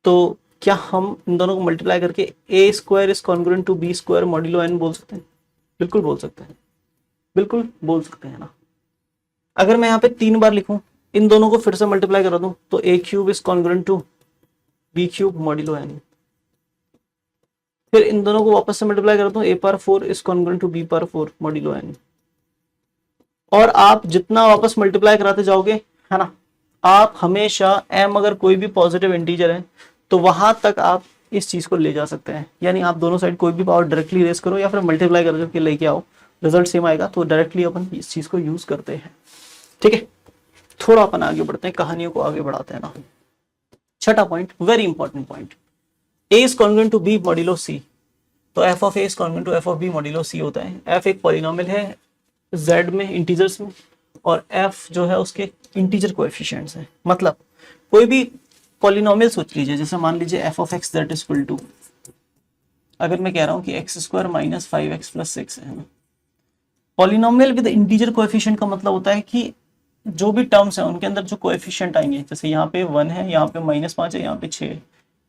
तो क्या हम इन दोनों को मल्टीप्लाई करके a square is congruent to b square modulo n बोल सकते हैं? बिल्कुल बोल सकते हैं, बिल्कुल बोल सकते हैं ना। अगर मैं यहाँ पे 3 बार लिखूं, इन दोनों को फिर से मल्टीप्लाई करा दूं, तो a cube is congruent to b cube modulo n, फिर इन दोनों को वापस से मल्टीप्लाई करा दूं, a power 4 is congruent to b power 4 modulo n। और आप जितना वापस मल्टीप्लाई कराते जाओगे, है ना, आप हमेशा m अगर कोई भी पॉजिटिव इंटीजर है तो वहां तक आप इस चीज को ले जा सकते हैं। यानी आप दोनों साइड कोई भी पावर डायरेक्टली रेस करो या फिर मल्टीप्लाई करके लेके आओ, रिजल्ट सेम आएगा। तो डायरेक्टली अपन इस चीज को यूज करते हैं, ठीक है। थोड़ा अपन आगे बढ़ते हैं, कहानियों को आगे बढ़ाते हैं ना। छठा point, very important point, a is congruent to b modulo c, तो f of a is congruent to f of b modulo c होता है। f एक पॉलिनोमियल है z में, इंटीजर्स में, और f जो है उसके इंटीजर कोएफिशिएंट्स हैं। मतलब कोई भी पॉलिनोमियल सोच लीजिए, जैसे मान लीजिए f of x that is equal to, अगर मैं कह रहा हूं कि x square minus 5x plus 6 है ना। पॉलिनोमियल विद इंटीजर कोएफिशिएंट का मतलब होता है कि जो भी टर्म्स हैं उनके अंदर जो कोएफिशिएंट आएंगे, जैसे यहाँ पे 1 है, यहाँ पे -5 है, यहाँ पे 6 है,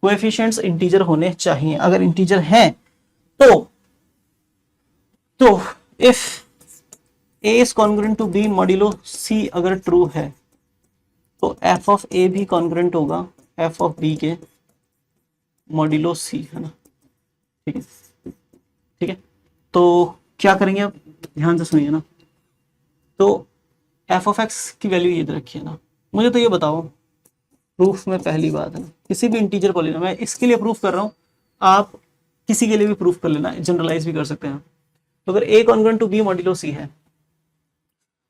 कोएफिशिएंट्स इंटीजर होने चाहिए। अगर इंटीजर हैं तो if a is congruent to b modulo c अगर ट्रू है तो f ऑफ a भी कॉन्ग्रुएंट होगा f ऑफ b के मॉड्यूलो c, है ना, ठीक है, ठीक है। तो क्या करेंगे, अब ध्यान से सुनिए ना। तो f ऑफ x की वैल्यू ये रखिए ना। मुझे तो ये बताओ, प्रूफ में पहली बात है ना, किसी भी इंटीजर पॉलिनोमियल, मैं इसके लिए प्रूफ कर रहा हूँ, आप किसी के लिए भी प्रूफ कर लेना, जनरलाइज भी कर सकते हैं। तो अगर a congruent to b modulo c है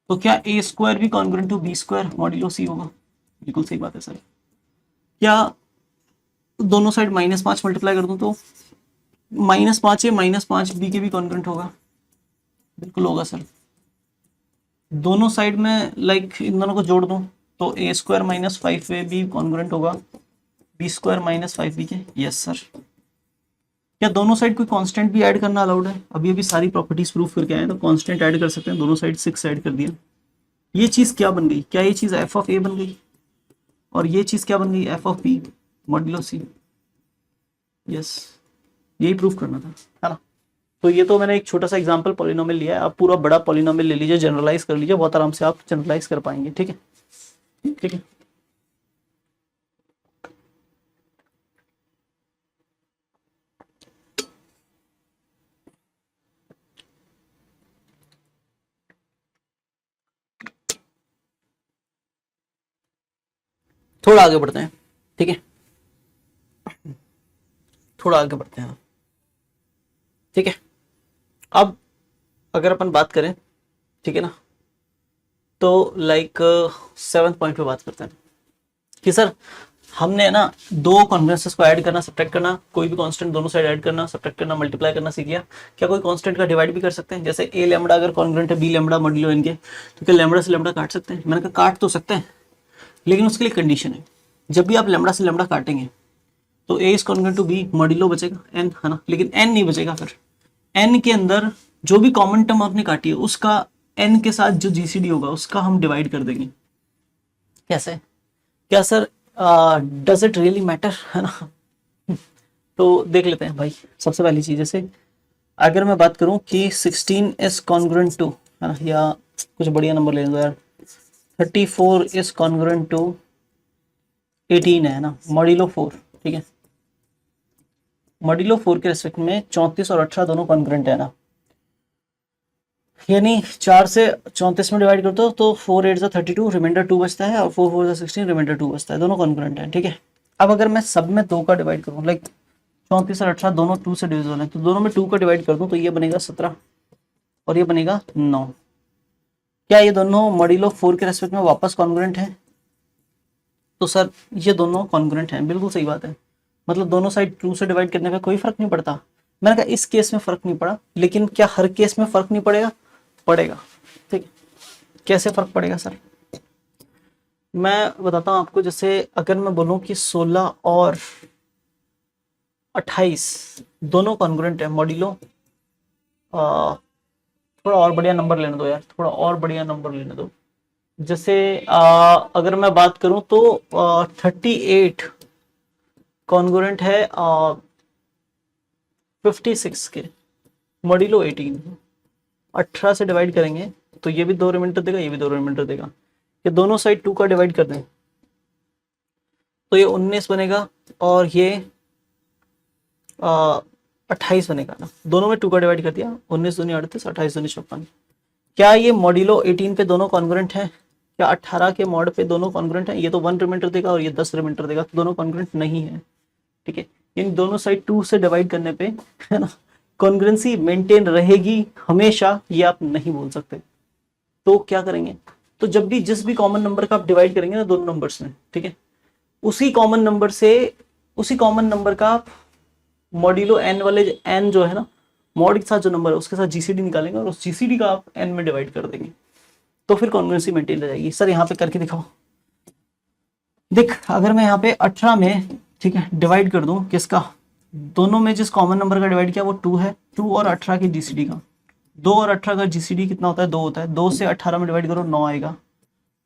तो क्या a स्क्वायर भी congruent to b square modulo c होगा? बिल्कुल सही बात है सर। क्या दोनों साइड -5 मल्टीप्लाई कर दूं तो -5 है, -5 b के भी कॉन्ग्रुएंट होगा? बिल्कुल होगा सर। दोनों साइड में इन दोनों को जोड़ दूं तो a स्क्वायर माइनस 5a भी कॉन्ग्रुएंट होगा b स्क्वायर माइनस 5b के? Yes sir. क्या दोनों साइड कोई कांस्टेंट भी ऐड करना अलाउड है? अभी सारी प्रॉपर्टीज प्रूफ करके आए तो कांस्टेंट ऐड कर सकते हैं, दोनों साइड 6 ऐड कर दिया। ये चीज क्या बन गई? क्या ये चीज f ऑफ a बन गई? और ये चीज क्या बन गई? f of b modulo c। Yes, यही प्रूफ करना था, है ना। तो ये तो मैंने एक छोटा सा एग्जांपल पॉलिनोमियल लिया है, आप पूरा बड़ा पॉलिनोमियल ले लीजिए, जनरलाइज कर लीजिए, बहुत आराम से आप जनरलाइज कर पाएंगे, ठीक है, ठीक है। थोड़ा आगे बढ़ते हैं, ठीक है, थोड़ा आगे बढ़ते हैं, ठीक है। अब अगर अपन बात करें, ठीक है ना, तो 7th पॉइंट पे बात करते हैं कि सर हमने ना दो कॉन्ग्रुएंसेस को ऐड करना, सब्ट्रैक्ट करना, कोई भी कांस्टेंट दोनों साइड ऐड करना, सब्ट्रैक्ट करना, मल्टीप्लाई करना सीख लिया। क्या कोई कांस्टेंट का डिवाइड भी कर सकते हैं? जैसे a लैम्बडा अगर कॉन्ग्रुएंट है b लैम्बडा मॉड्यूलो n के, तो क्या लैम्बडा से लैम्बडा काट सकते हैं? मैंने कहा काट तो सकते हैं, लेकिन उसके लिए कंडीशन है, जब भी आप लैम्बडा से लैम्बडा काटेंगे तो a is congruent to b modulo बचेगा n, है ना, लेकिन n नहीं बचेगा। फिर n के अंदर जो भी कॉमन टर्म आपने काटी है उसका n के साथ जो जीसीडी होगा उसका हम डिवाइड कर देंगे। कैसे? क्या sir does it really matter, है ना? तो देख लेते हैं भाई। सबसे पहली चीज, जैसे अगर मैं बात करूं कि 16 इज कॉन्ग्रुएंट टू, है ना, या कुछ बढ़िया नंबर ले लो यार, 34 इज कॉन्ग्रुएंट टू 18 है ना, मॉड्यूलो 4, ठीक है। मॉड्यूलो 4 के रेस्पेक्ट में 34 और 18 दोनों कॉन्ग्रुएंट है ना, यानी 4 से 34 में डिवाइड करते हो तो 4 8 32, रिमाइंडर 2 बचता है, और 4 4 16, रिमाइंडर 2 बचता है, दोनों कॉन्ग्रुएंट है, ठीक है। अब अगर मैं सब में 2 का डिवाइड करूँ, लाइक 34 और 18 दोनों 2 से डिविजिबल है, तो दोनों में 2 का डिवाइड कर दूं तो ये बनेगा 17 और ये बनेगा 9। क्या ये दोनों मॉड्यूलो 4 के रेस्पेक्ट में वापस कॉन्ग्रुएंट है? तो सर ये दोनों कॉन्ग्रुएंट हैं, बिल्कुल सही बात है। मतलब दोनों साइड 2 से डिवाइड करने पे कोई फर्क नहीं पड़ता। मैंने कहा इस केस में फर्क नहीं पड़ा, लेकिन क्या हर केस में फर्क नहीं पड़ेगा? पड़ेगा, ठीक है। कैसे फर्क पड़ेगा सर? मैं बताता हूँ आपको। जैसे अगर मैं बोलूँ कि 16 और 28 दोनों कॉन्ग्रुएंट है मॉड्यूलो, थोड़ा और बढ़िया नंबर लेने दो यार, थोड़ा और बढ़िया नंबर लेने दो। जैसे अगर मैं बात करूं तो 38 कॉन्ग्रुएंट है 56 के मॉड्यूलो 18। 18 से डिवाइड करेंगे तो ये भी 2 रिमाइंडर देगा, ये भी 2 रिमाइंडर देगा। ये दोनों साइड 2 का डिवाइड कर दें तो ये 19 बनेगा और ये 28 बनेगा ना। दोनों में 2 का डिवाइड कर दिया, 19 दूनी 38, 28 दूनी 56। क्या ये मॉड्यूलो 18 पे दोनों कॉन्ग्रुएंट है? क्या 18 के मॉड पे दोनों कॉन्ग्रुएंट है? ये तो 1 रिमाइंडर देगा और ये 10 रिमाइंडर देगा, तो दोनों कॉन्ग्रुएंट नहीं है, ठीक है। इन दोनों साइड 2 से डिवाइड करने पे, है ना, कॉन्ग्रुएंसी मेंटेन रहेगी हमेशा, ये आप नहीं बोल सकते। तो क्या करेंगे? तो जब भी जिस भी कॉमन नंबर का आप डिवाइड करेंगे ना दोनों नंबर्स में, ठीक है, उसी कॉमन नंबर का आप मॉड्यूलो एन वाले एन जो है ना, मॉड के साथ जो नंबर है उसके साथ जीसीडी निकालेंगे और उस जीसीडी का आप एन में डिवाइड कर देंगे, तो फिर कॉन्ग्रुएंसी मेंटेन रह जाएगी। सर यहाँ पे करके दिखाओ। देख, अगर मैं यहाँ पे 18 में, ठीक है, डिवाइड कर दूं किसका, दोनों में जिस कॉमन नंबर का डिवाइड किया वो 2 है, 2 और 18 की जीसीडी का, 2 और 18 का जीसीडी कितना होता है? 2 होता है। 2 से 18 में डिवाइड करो 9 आएगा।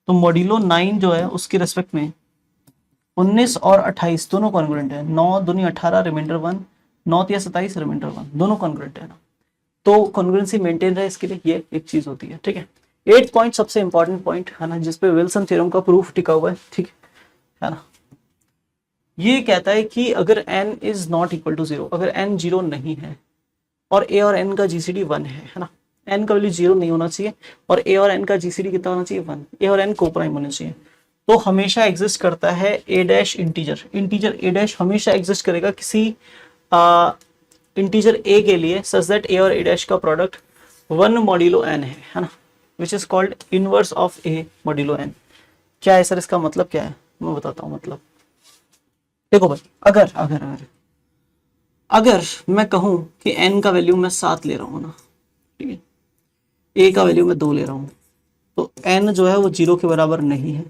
तो मॉड्यूलो 9 जो है उसके रेस्पेक्ट में 19 और 28 दोनों कॉन्ग्रुएंट है। 9 दूनी 18, रिमाइंडर 1, 9 या 27, रिमाइंडर 1, दोनों कॉन्ग्रुएंट है ना। तो कॉन्ग्रुएंसी मेंटेन रहे इसके लिए ये एक चीज होती है, ठीक है। 8 पॉइंट सबसे इंपॉर्टेंट पॉइंट है ना, जिसपे विल्सन थ्योरम का प्रूफ टिका हुआ है, ठीक है ना। ये कहता है कि अगर n is not equal to 0, अगर n 0 नहीं है और a और n का जीसीडी 1 है ना, n का वैल्यू 0 नहीं होना चाहिए और a और n का जीसीडी कितना होना चाहिए? 1। a और n को प्राइम होना चाहिए, तो हमेशा एग्जिस्ट करता है a dash integer a dash हमेशा एग्जिस्ट करेगा किसी इंटीजर a के लिए, सच दैट a और a डैश का प्रोडक्ट 1 मॉड्यूलो n है ना, which is called inverse of a modulo n। क्या है सर इसका मतलब? क्या है मैं बताता हूँ। मतलब देखो भाई, अगर अगर अगर अगर मैं कहूं कि n का वैल्यू मैं 7 ले रहा हूं ना, ठीक है, a का वैल्यू मैं 2 ले रहा हूं, तो n जो है वो 0 के बराबर नहीं है,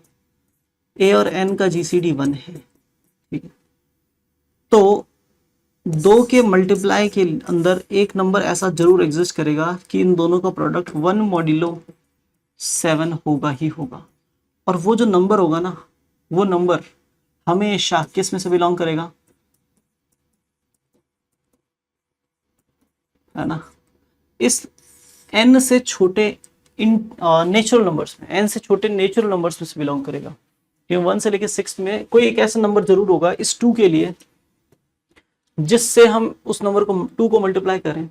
a और n का जीसीडी 1 है, ठीक है। तो 2 के मल्टीप्लाई के अंदर एक नंबर ऐसा जरूर एग्जिस्ट करेगा कि इन दोनों का प्रोडक्ट 1 मॉड्यूलो 7 होगा ही होगा, और वो जो नंबर होगा ना, वो नंबर हमेशा किस में से बिलोंग करेगा? है ना, इस n से छोटे इन नेचुरल नंबर्स में, n से छोटे नेचुरल नंबर्स में से बिलोंग करेगा। ये 1 से लेके 6 में कोई एक ऐसा नंबर जरूर होगा इस 2 के लिए जिससे हम उस नंबर को 2 को मल्टीप्लाई करें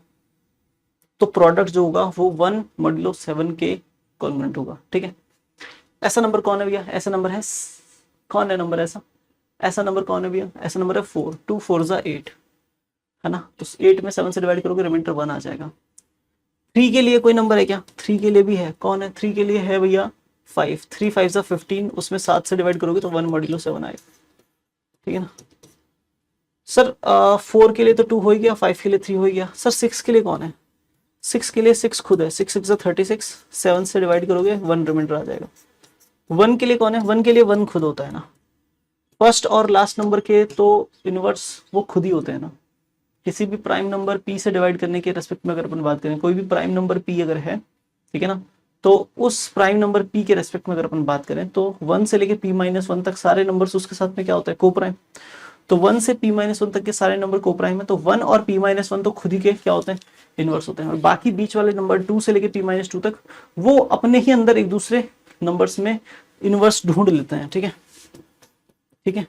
तो प्रोडक्ट जो होगा वो 1 मॉड्यूलो 7 के कॉन्ग्रुएंट होगा, ठीक है। ऐसा नंबर कौन है भैया? ऐसा नंबर है, कौन है नंबर ऐसा? ऐसा नंबर कौन है भैया? ऐसा नंबर है 4, 2 4 8, है ना। तो 8 में 7 से डिवाइड करोगे, रिमाइंडर 1 आ जाएगा। 3 के लिए कोई नंबर है क्या? 3 के लिए भी है। कौन है? 3 के लिए है भैया 5, 3 5 15, उसमें 7 से डिवाइड करोगे तो 1 मॉड्यूलो 7 आएगा, ठीक है ना। सर 4 के लिए तो 2 हो ही गया, 5 के लिए 3 हो ही गया। सर 6 के लिए कौन है? 6 के लिए 6 खुद है, 6 6 36, 7 से डिवाइड करोगे 1 रिमाइंडर आ जाएगा। 1 के लिए कौन है? 1 के लिए 1 खुद होता है ना। फर्स्ट और लास्ट नंबर के तो इनवर्स वो खुद ही होते हैं ना। किसी भी प्राइम नंबर p से डिवाइड करने के रेस्पेक्ट में अगर अपन बात करें, कोई भी प्राइम नंबर p अगर है, ठीक है ना, तो उस प्राइम नंबर p के रेस्पेक्ट में अगर अपन बात करें तो 1 से लेके p-1 तक सारे नंबर्स उसके साथ में क्या होता है? को प्राइम। तो 1 से p-1 तक के सारे नंबर को प्राइम है, तो 1 और p-1 तो खुद ही के क्या होते हैं, इनवर्स होते हैं, और बाकी बीच वाले नंबर 2 से लेके p-2 तक वो अपने ही अंदर एक दूसरे नंबर्स में इनवर्स ढूंढ लेते हैं। ठीक है, ठीक है।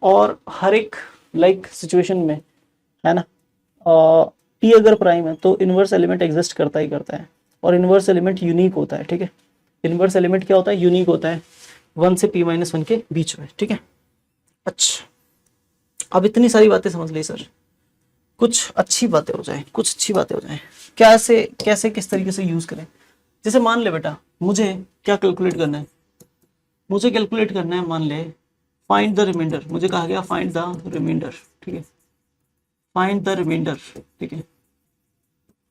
और हर एक लाइक सिचुएशन में है ना, p अगर प्राइम है तो इनवर्स एलिमेंट एग्जिस्ट करता ही करता है, और इनवर्स एलिमेंट यूनिक होता है। ठीक है, इनवर्स एलिमेंट क्या होता है, यूनिक होता है 1 से p-1 के बीच में। ठीक है, अच्छा अब इतनी सारी बातें समझ ली सर, कुछ अच्छी बातें हो जाए, कुछ अच्छी बातें हो जाए, कैसे कैसे किस तरीके से यूज करें। जैसे मान ले बेटा मुझे क्या कैलकुलेट करना है, मुझे कैलकुलेट करना है, मान ले फाइंड द रिमाइंडर, मुझे कहा गया फाइंड द रिमाइंडर। ठीक है, फाइंड द रिमाइंडर। ठीक है,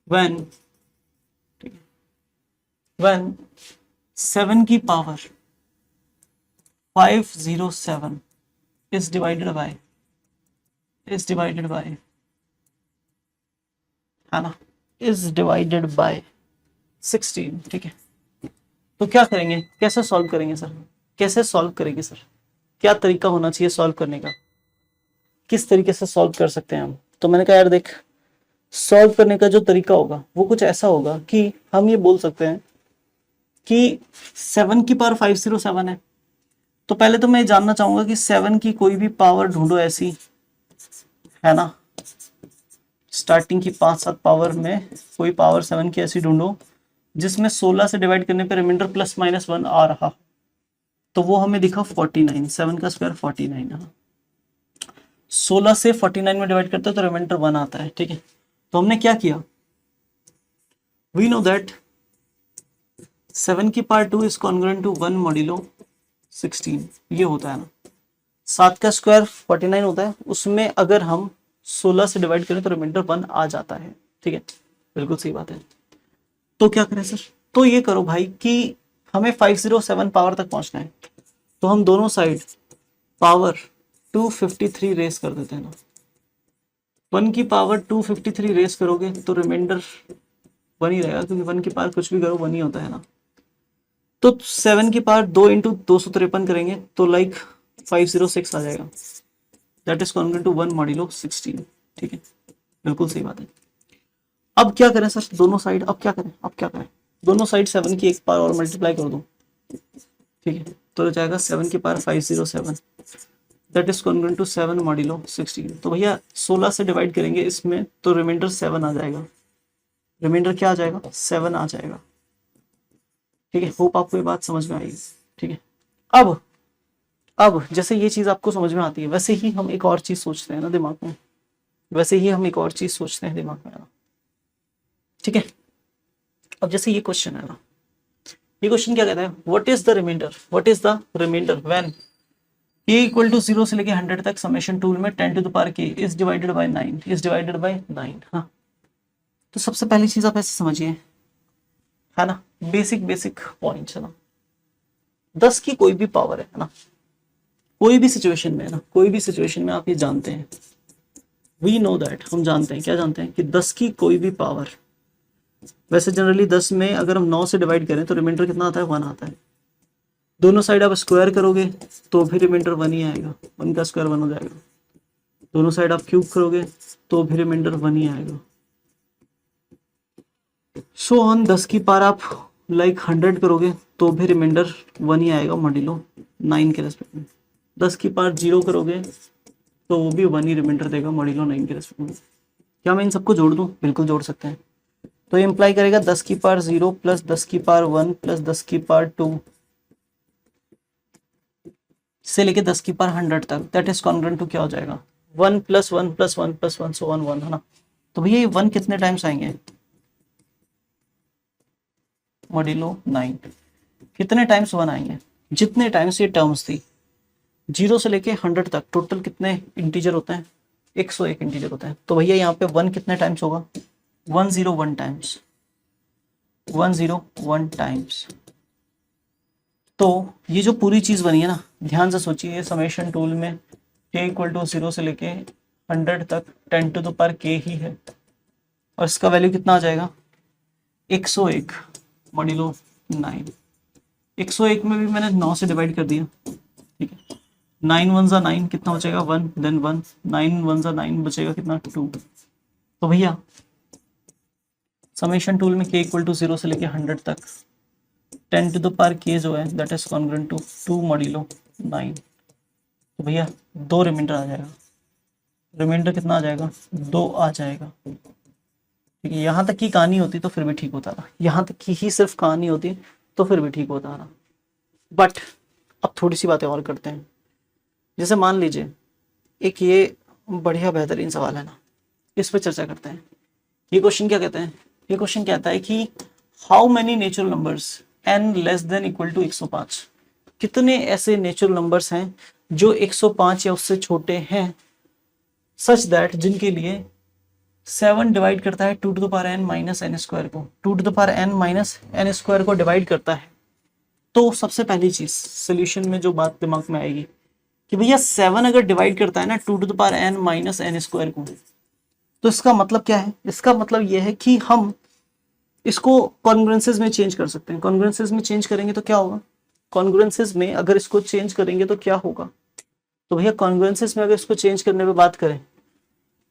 व्हेन, ठीक है, व्हेन 7 की पावर 507 is divided by है ना, is divided by 16। ठीक है, तो क्या करेंगे, कैसे सॉल्व करेंगे सर, कैसे सॉल्व करेंगे सर, क्या तरीका होना चाहिए सॉल्व करने का, किस तरीके से सॉल्व कर सकते हैं हम। तो मैंने कहा यार देख, सॉल्व करने का जो तरीका होगा वो कुछ ऐसा होगा कि हम ये बोल सकते हैं कि 7 की पावर 507 है, तो पहले तो मैं जानना चाहूंगा कि 7 की कोई भी पावर ढूंढो ऐसी, है ना, स्टार्टिंग की 5-7 पावर में कोई पावर 7 की ऐसी ढूंढो जिसमें 16 से डिवाइड करने पे रिमाइंडर +-1 आ रहा, तो वो हमें दिखा 49, 7 का स्क्वायर 49 है। 16 से 49 में डिवाइड करते हैं तो रिमाइंडर 1 आता है। ठीक है, तो हमने क्या किया, वी नो दैट 7 की power 2 is congruent to 1 modulo 16, ये होता है ना, 7 का स्क्वायर 49 होता है, उसमें अगर हम 16 से डिवाइड करें तो रिमाइंडर 1 आ जाता है। ठीक है, बिल्कुल सही बात है। तो क्या करें सर, तो ये करो भाई कि हमें 507 पावर तक पहुंचना है, तो हम दोनों साइड पावर 253 रेस कर देते हैं ना। 1 की पावर 253 रेस करोगे तो रिमाइंडर 1 ही रहेगा, क्योंकि 1 की पावर कुछ भी करो 1 ही होता है ना। तो 7 की पावर 2 इंटू 253 करेंगे तो लाइक 506 आ जाएगा, that is congruent to 1 modulo 16। ठीक है, बिल्कुल सही बात है। अब क्या करें सर, दोनों साइड, अब क्या करें, अब क्या करें, दोनों साइड 7 की एक पावर और मल्टीप्लाई कर दो। ठीक है, तो हो जाएगा 7 की power 507, that is congruent to 7 modulo 16। तो भैया 16 से डिवाइड करेंगे इसमें तो रिमाइंडर 7 आ जाएगा, रिमाइंडर क्या आ जाएगा, 7 आ जाएगा। ठीक है, होप आपको ये बात समझ में आएगी। ठीक है, अब जैसे ये चीज आपको समझ में आती है, वैसे ही हम एक और चीज सोचते हैं ना दिमाग में, वैसे ही हम एक और चीज सोचते हैं दिमाग में ना। ठीक है, अब जैसे ये क्वेश्चन है ना, ये क्वेश्चन क्या कहता है, what is the remainder, what is the remainder when k equal to 0 से लेके 100 तक समेशन टूल में 10 to the power k is divided by 9, is divided by 9। हाँ, तो सबसे पहली चीज आप ऐसे समझिए, है ना, बेसिक पॉइंट्स है ना, 10 की कोई भी पावर है ना, कोई भी सिचुएशन में है ना, कोई भी सिचुएशन में आप ये जानते हैं, वी नो दैट, हम जानते हैं, क्या जानते हैं कि 10 की कोई भी पावर, वैसे जनरली 10 में अगर हम 9 से डिवाइड करें तो रिमाइंडर कितना आता है, 1 आता है। दोनों साइड आप स्क्वायर करोगे तो भी रिमाइंडर 1 ही आएगा, 1 का स्क्वायर 1 हो जाएगा। दोनों साइड आप क्यूब करोगे तो भी रिमाइंडर 1 ही आएगा। सो ऑन 10 की पावर आप लाइक 100 करोगे तो भी रिमाइंडर 1 ही आएगा मॉड्यूलो 9 के रेस्पेक्ट में। 10 की पावर 0 करोगे तो वो भी 1 ही रिमाइंडर देगा मॉड्यूलो 9 के रेस्पेक्ट में। क्या मैं इन सबको जोड़ दूं, बिल्कुल जोड़ सकते हैं। तो इंप्लाई करेगा 10 की पावर 0 प्लस 10 की पावर 1 प्लस 10 की पावर 2 से लेके 10 की पावर 100 तक, दैट इज कॉन्ग्रुएंट टू क्या हो जाएगा, 1 प्लस 1 प्लस 1 प्लस 1 सो 1 है ना। तो भैया ये 1 कितने टाइम्स आएंगे, मॉड्यूलो 9 कितने टाइम्स 1 आएंगे, जितने टाइम्स ये टर्म्स थी 0 से लेके 100 तक टोटल कितने इंटीजर होते हैं, 101 इंटीजर होते हैं। तो भैया यहाँ पे 1 कितने टाइम्स होगा, 101 टाइम्स, 101 टाइम्स। तो ये जो पूरी चीज बनी है ना, ध्यान से सोचिए, समेशन टूल में k इक्वल टू 0 से लेके 100 तक 10 टू द पावर k ही है, और इसका वैल्यू कितना आ जाएगा, 101 मॉड्यूलो 9। 101 में भी मैंने 9 से डिवाइड कर दिया, ठीक है, 9 वन जा 9, कितना बचेगा 1, देन 1, 9 वन जा 9, बचेगा कितना 2। तो भैया समेशन टूल में k इक्वल टू 0 से लेके 100 तक 10 टू द पावर k जो है that is congruent to 2 modulo 9। तो भैया 2 रिमाइंडर आ जाएगा, रिमाइंडर कितना आ जाएगा 2 आ जाएगा। ठीक है, यहाँ तक की कहानी होती तो फिर भी ठीक होता था, यहाँ तक की ही सिर्फ कहानी होती तो फिर भी ठीक होता था। बट अब थोड़ी सी बातें और करते हैं। जैसे मान लीजिए एक ये बढ़िया बेहतरीन सवाल है ना, इस पर चर्चा करते हैं। ये क्वेश्चन क्या कहते हैं, ये क्वेश्चन कहता है कि how many natural numbers n less than equal to 105, कितने ऐसे नेचुरल नंबर्स हैं जो 105 या उससे छोटे हैं, सच दैट जिनके लिए 7 डिवाइड करता है 2 to the power n minus n square को, 2 to the power n minus n square को डिवाइड करता है। तो सबसे पहली चीज सोल्यूशन में जो बात दिमाग में आएगी कि भैया 7 अगर डिवाइड करता है ना 2 to the power n minus n square को, तो इसका मतलब क्या है, इसका मतलब यह है कि हम इसको कॉन्ग्रुएंसेस में चेंज कर सकते हैं। कॉन्ग्रुएंसेस में चेंज करेंगे तो क्या होगा, कॉन्ग्रुएंसेस में अगर इसको चेंज करेंगे तो क्या होगा, तो भैया कॉन्ग्रुएंसेस में अगर इसको चेंज करने पे बात करें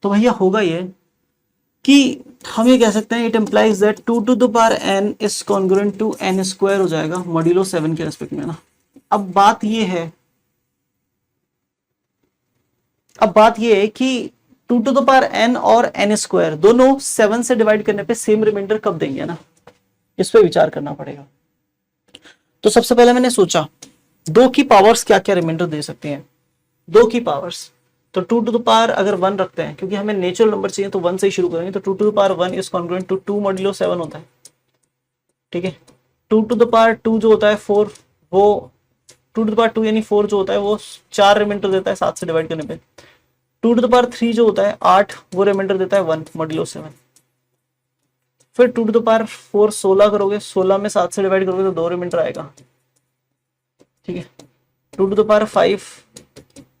तो भैया होगा ये कि हम ये कह सकते हैं it implies that 2 to the power n is congruent to n square हो जाएगा मॉड्यूलो 7 के रेस्पेक्ट में ना। अब बात ये है, अब बात ये है कि 2 टू द पावर n और n स्क्वायर दोनों 7 से डिवाइड करने पे सेम रिमाइंडर कब देंगे ना, इस पे विचार करना पड़ेगा। तो सबसे पहले मैंने सोचा 2 की पावर्स क्या क्या रिमाइंडर दे सकती हैं, 2 की पावर्स, तो 2 टू द पावर अगर 1 रखते हैं क्योंकि हमें नेचुरल नंबर चाहिए तो 1 से ही शुरू करेंगे, तो 2 to the power 1 is congruent to 2 modulo 7 होता है। ठीक है, 2 टू द पावर 2 जो होता है 4, वो 2 टू द पावर 2 यानी 4 जो होता है वो 4 रिमाइंडर देता है 7 से डिवाइड करने पे। 2 टू द पावर 3 जो होता है 8, वो रिमाइंडर देता है 1 मॉड्यूलो 7। फिर 2 टू द पावर 4 16 करोगे, 16 में 7 से डिवाइड करोगे तो 2 रिमाइंडर आएगा। ठीक है, 2 टू द पावर 5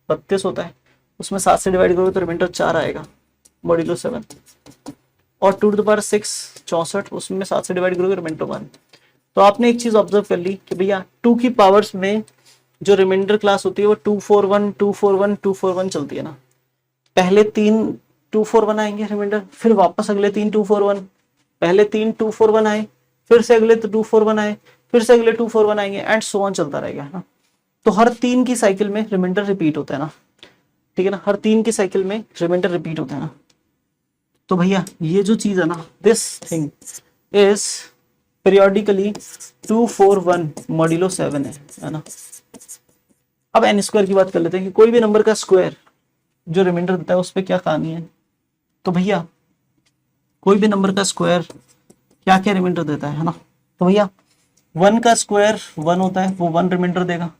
32 होता है, उसमें 7 से डिवाइड करोगे तो रिमाइंडर 4 आएगा मॉड्यूलो 7। और 2 टू द पावर 6 64, उसमें 7 से डिवाइड करोगे रिमाइंडर 1। तो आपने एक चीज ऑब्जर्व कर ली कि भैया 2 की पावर्स में जो रिमाइंडर क्लास होती है वो 241 241 241 चलती है ना। पहले 3 241 आएंगे रिमाइंडर, फिर वापस अगले 3 241, पहले 3 241 आए, फिर से अगले 241 आए, फिर से अगले 241 आएंगे एंड सो ऑन चलता रहेगा ना। तो हर 3 की साइकिल में रिमाइंडर रिपीट होता है ना। ठीक है ना, हर 3 की साइकिल में रिमाइंडर रिपीट होता है ना। तो भैया ये जो चीज है ना, this thing is periodically 241 modulo 7 है ना। अब एन स्क्वायर की बात कर लेते हैं कि कोई भी नंबर का स्क्वायर जो रिमाइंडर देता है उस पर क्या कहानी है। तो भैया कोई भी नंबर का स्क्वायर क्या क्या रिमाइंडर देता है ना। तो भैया 1 का स्क्वायर 1 होता है, वो 1 रिमाइंडर देगा।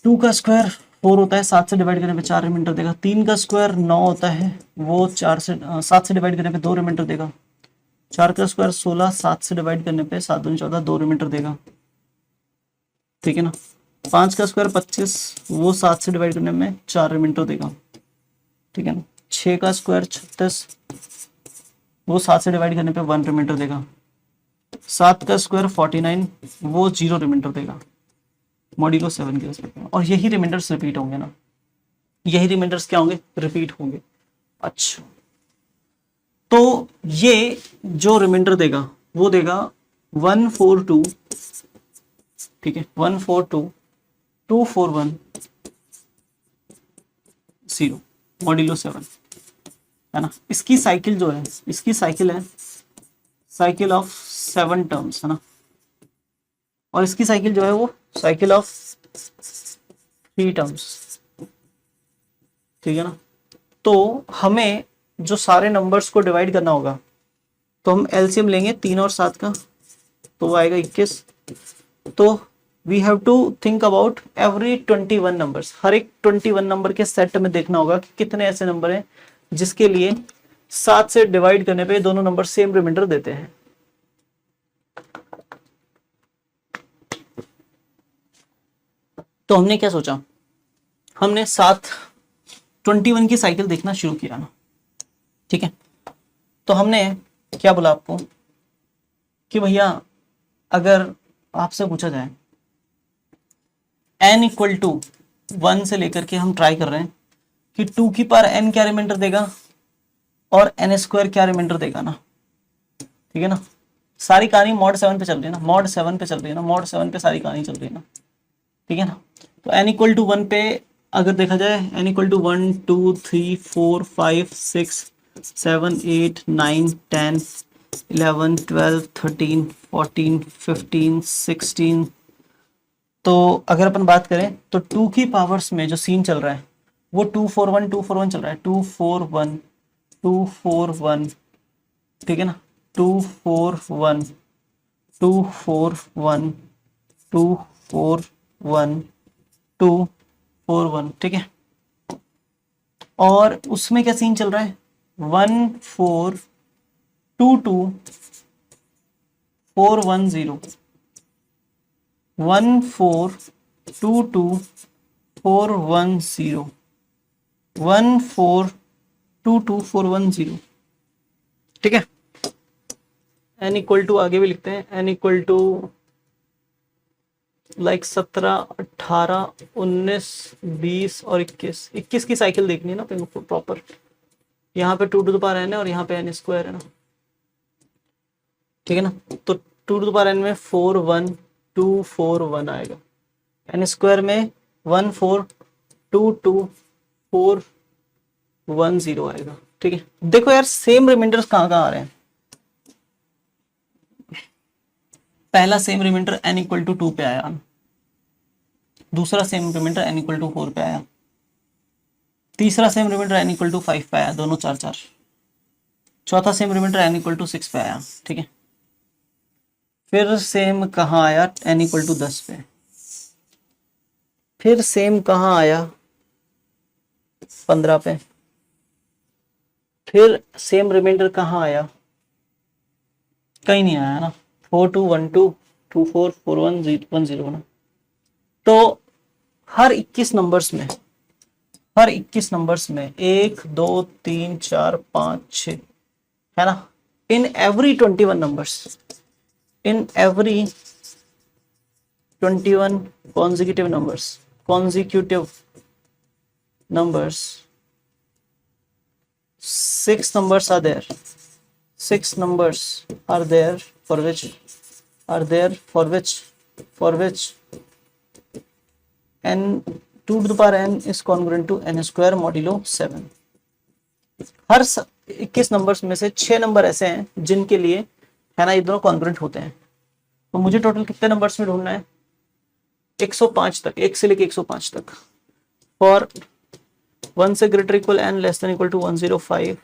2 का स्क्वायर 4 होता है, 7 से डिवाइड करने पे 4 रिमाइंडर देगा। 3 का स्क्वायर 9 होता है, वो 7 से डिवाइड करने पे 2 रिमाइंडर देगा। 4 का स्क्वायर 16, 7 से डिवाइड करने पे 7 दूनी 14, 2 रिमाइंडर देगा। ठीक है ना। 5 का स्क्वायर 25, वो 7 से डिवाइड करने में 4 रिमाइंडर देगा। ठीक है ना। 6 का स्क्वायर 36, वो 7 से डिवाइड करने पे 1 रिमाइंडर देगा। 7 का स्क्वायर 49, वो 0 रिमाइंडर देगा मॉड्यूलो 7 के रेस्पेक्ट में। और यही रिमाइंडर्स रिपीट होंगे ना, यही रिमाइंडर्स क्या होंगे, रिपीट होंगे। अच्छा, तो ये जो रिमाइंडर देगा वो देगा 142, ठीक है, 142 241 0 मॉड्यूलो 7 है ना। इसकी साइकिल जो है, इसकी साइकिल है साइकिल ऑफ 7 टर्म्स है ना। और इसकी साइकिल जो है वो साइकिल ऑफ 3 टर्म्स। ठीक है ना। तो हमें जो सारे नंबर्स को डिवाइड करना होगा तो हम एलसीएम लेंगे 3 और 7 का, तो वो आएगा 21। तो we have to think about every 21 numbers, हर एक 21 नंबर के सेट में देखना होगा कि कितने ऐसे नंबर हैं जिसके लिए 7 से डिवाइड करने पे दोनों नंबर सेम रिमाइंडर देते हैं। तो हमने क्या सोचा, हमने 21 की साइकिल देखना शुरू किया ना। ठीक है, तो हमने क्या बोला आपको कि भैया अगर आपसे पूछा जाए n इक्वल टू 1 से लेकर के हम ट्राई कर रहे हैं कि 2 की पावर n क्या रिमाइंडर देगा और n स्क्वायर क्या रिमाइंडर देगा ना, ठीक है ना। सारी कहानी मॉड 7 पे चल रही है ना, मॉड 7 पे चल रही है ना, मॉड 7 पे सारी कहानी चल रही है ना, ठीक है ना। तो n इक्वल टू 1 पे अगर देखा जाए, n इक्वल टू 1 2 3 4 5 6 7 8 9 10 11 12 13 14 15 16, तो अगर अपन बात करें तो 2 की पावर्स में जो सीन चल रहा है वो 241 चल रहा है, 241 241, ठीक है ना, 241 241 241 241, ठीक है। और उसमें क्या सीन चल रहा है, 1422 410 1422 410 1422 410, ठीक है। n इक्वल टू आगे भी लिखते हैं, n इक्वल टू लाइक 17 18 19 20 और 21 की साइकिल देखनी है ना प्रॉपर। यहाँ पे 2 टू द पावर n है और यहाँ पे n स्क्वायर है ना, ठीक है ना। तो 2 टू द पावर n में 41241 आएगा, n स्क्वायर में 1422 आएगा, ठीक है। देखो यार सेम रिमाइंडर्स कहाँ कहाँ आ रहे हैं। पहला same remainder n equal to 2 पे आया, दूसरा same remainder n equal to 4 पे आया, तीसरा same remainder n equal to 5 पे आया, दोनों 4 4, चौथा same remainder n equal to 6 पे आया, ठीक है। फिर सेम कहाँ आया, n इक्वल टू 10 पे, फिर सेम कहाँ आया 15 पे, फिर सेम रिमाइंडर कहाँ आया, कहीं नहीं आया ना, 4212 244110 ना। तो हर 21 नंबर्स में 1 2 3 4 5 6 है ना, in every 21 numbers, in every 21 consecutive numbers 6 numbers are there, 6 numbers are there for which n 2 to the power n is congruent to n square modulo 7। Her 21 numbers में से 6 नंबर ऐसे हैं जिनके लिए है ना ये दोनों कॉन्ग्रुएंट होते हैं। तो मुझे टोटल कितने नंबर्स में ढूंढना है, 105 तक, 1 से लेके 105 तक। फॉर 1 से greater equal n less than equal to 105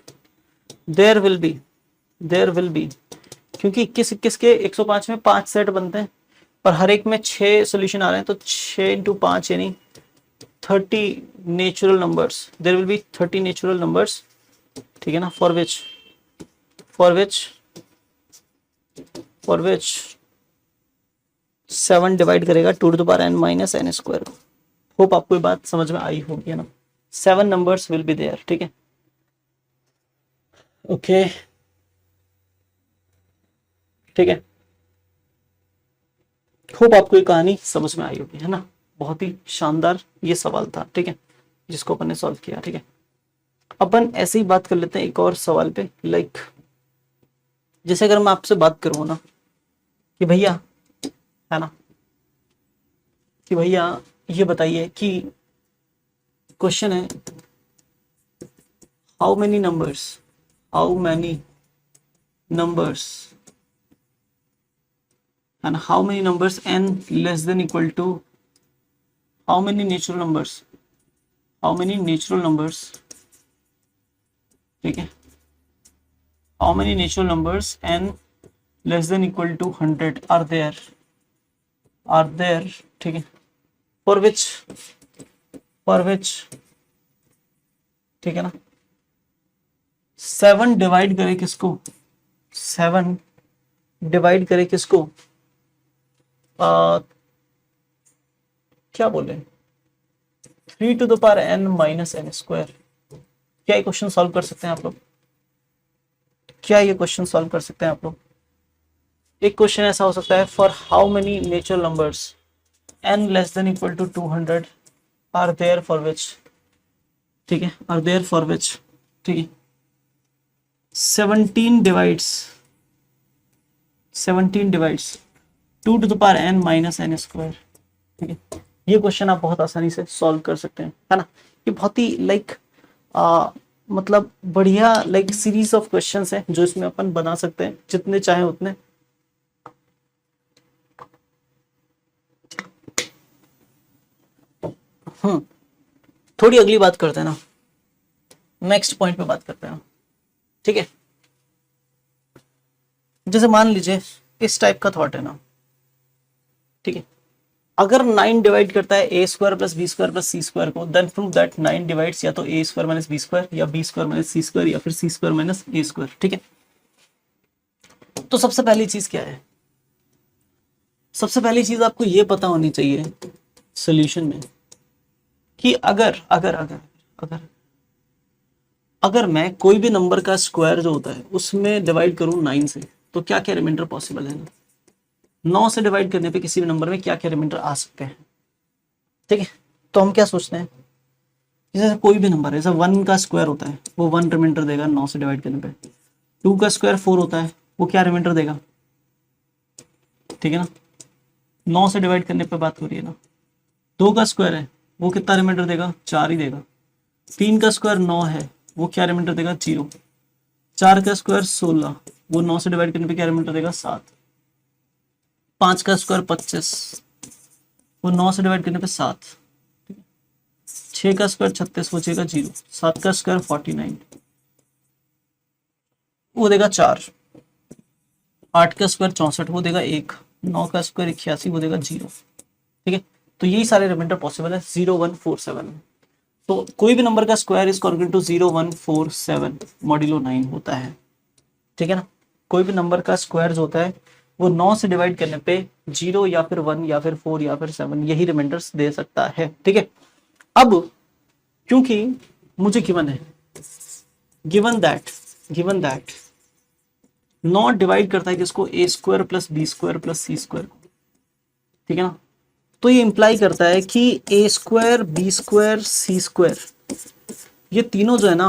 there will be, क्योंकि 21 के 105 में 5 सेट बनते हैं और हर एक में 6 सोल्यूशन आ रहे हैं, तो 6 इंटू 5 यानी 30 natural numbers, there will be 30 natural numbers, ठीक है ना। फॉर विच 7 डिवाइड करेगा 2 to the power n minus n square. Hope आपको ये बात समझ में आई होगी ना। 7 नंबर्स विल बी देयर, ठीक है, ओके, ठीक है। होप आपको ये कहानी समझ में आई होगी, है ना। बहुत ही शानदार ये सवाल था, ठीक है, जिसको अपन ने सॉल्व किया, ठीक है। अपन ऐसे ही बात कर लेते हैं एक और सवाल पे, लाइक जैसे अगर मैं आपसे बात करूँ ना कि भैया, है ना, कि भैया ये बताइए कि क्वेश्चन है how many numbers and how many numbers n less than equal to how many natural numbers, ठीक है, how many natural numbers n less than equal to 100 are there, ठीक है, for which ठीक है ना 7 डिवाइड करे किसको, 7 डिवाइड करे किसको, क्या बोले 3 to the power n minus n square. क्या ये क्वेश्चन सॉल्व कर सकते हैं आप लोग, एक क्वेश्चन ऐसा हो सकता है for how many natural numbers n less than equal to 200 are there for which, ठीक है, आर देयर फॉर विच, ठीक है, 17 divides 2 to the power n minus n square, ठीक है। ये क्वेश्चन आप बहुत आसानी से सॉल्व कर सकते हैं, है ना। ये बहुत ही मतलब बढ़िया सीरीज ऑफ क्वेश्चंस है जो इसमें अपन बना सकते हैं, जितने चाहे उतने। थोड़ी अगली बात करते हैं ना, नेक्स्ट पॉइंट पे बात करते हैं, ठीक है। जैसे मान लीजिए इस टाइप का थॉट है ना, ठीक है, अगर 9 डिवाइड करता है A square plus B square plus C square को, देन प्रूव दैट 9 डिवाइड्स या तो A square minus B square या B square minus C square या फिर C square minus A square, ठीक है। तो सबसे पहली चीज क्या है, सबसे पहली चीज आपको ये पता होनी चाहिए सॉल्यूशन में कि अगर अगर अगर अगर अगर मैं कोई भी नंबर का स्क्वायर जो होता है उसमें डिवाइड करूं 9 से, तो क्या क्या रिमाइंडर पॉसिबल है ना। 9 से डिवाइड करने पे किसी भी नंबर में क्या क्या रिमाइंडर आ सकते हैं, ठीक है। तो हम क्या सोचते हैं, जैसे कोई भी नंबर है, जैसे 1 का स्क्वायर होता है वो 1 रिमाइंडर देगा 9 से डिवाइड करने पे। 2 का स्क्वायर 4 होता है, वो क्या रिमाइंडर देगा, ठीक है ना। 9 से डिवाइड करने पे बात हो रही है ना। 2 का स्क्वायर है, वो कितना रिमाइंडर देगा, 4 ही देगा। 3 का स्क्वायर 9 है, वो क्या रिमाइंडर देगा, 0। 4 का स्क्वायर 16, वो 9 से डिवाइड करने पे क्या रिमाइंडर देगा, 7। 5 का स्क्वायर 25, वो 9 से डिवाइड करने पे 7। 6 का स्क्वायर 36, वो देगा 0। 7 का स्क्वायर 49, वो देगा 4। 8 का स्क्वायर 64, वो देगा 1। 9 का स्क्वायर 81, वो देगा 0, ठीक है। तो यही सारे रिमाइंडर पॉसिबल है 0 1 4 7 में। तो कोई भी नंबर का square is congruent to 0 1 4 7 modulo 9 होता है, ठीक है ना। कोई भी नंबर का स्क्वायर जो होता है वो 9 से डिवाइड करने पे 0 या फिर 1 या फिर 4 या फिर 7 यही रिमाइंडर्स दे सकता है, ठीक है। अब क्योंकि मुझे गिवन है, गिवन दैट 9 डिवाइड करता है किसको, A square plus B square plus C square को, ठीक है ना। तो ये इंप्लाई करता है कि ए स्क्वायर बी स्क्वायर सी स्क्वायर ये तीनों जो है ना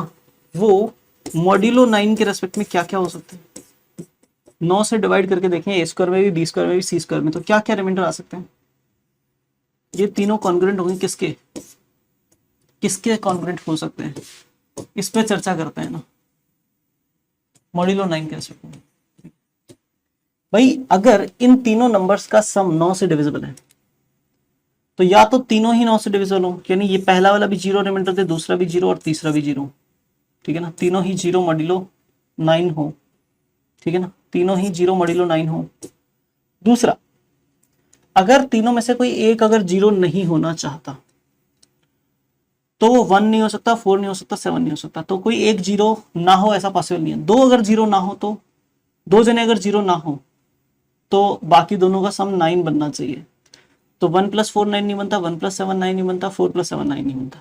वो मॉड्यूलो 9 के रेस्पेक्ट में क्या क्या हो सकते हैं। 9 से डिवाइड करके देखें ए स्क्वायर में भी, बी स्क्वायर में भी, सी स्क्वायर में, तो क्या क्या रिमाइंडर आ सकते हैं। ये तीनों कॉन्ग्रुएंट होंगे किसके, किसके कॉन्ग्रुएंट हो सकते हैं, इस पे चर्चा करते हैं ना मॉड्यूलो 9 के रेस्पेक्ट में। भाई अगर इन तीनों नंबर्स का सम 9 से डिविजिबल है तो या तो तीनों ही 9 से डिविजिबल हो, यानी ये पहला वाला भी 0 रिमाइंडर दे, दूसरा भी 0 और तीसरा भी 0, ठीक है ना। तीनों ही 0 मॉड्यूलो 9 हो, ठीक है ना, तीनों ही 0 मॉड्यूलो 9 हो। दूसरा, अगर तीनों में से कोई एक अगर 0 नहीं होना चाहता तो वो 1 नहीं हो सकता, 4 नहीं हो सकता, 7 नहीं हो सकता। तो कोई एक 0 ना हो ऐसा पॉसिबल नहीं है। दो अगर 0 ना हो तो, दो जने अगर 0 ना हो तो बाकी दोनों का सम 9 बनना चाहिए। तो 1 + 4 9 नहीं बनता, 1 + 7 9 नहीं बनता, 4 + 7 9 नहीं बनता।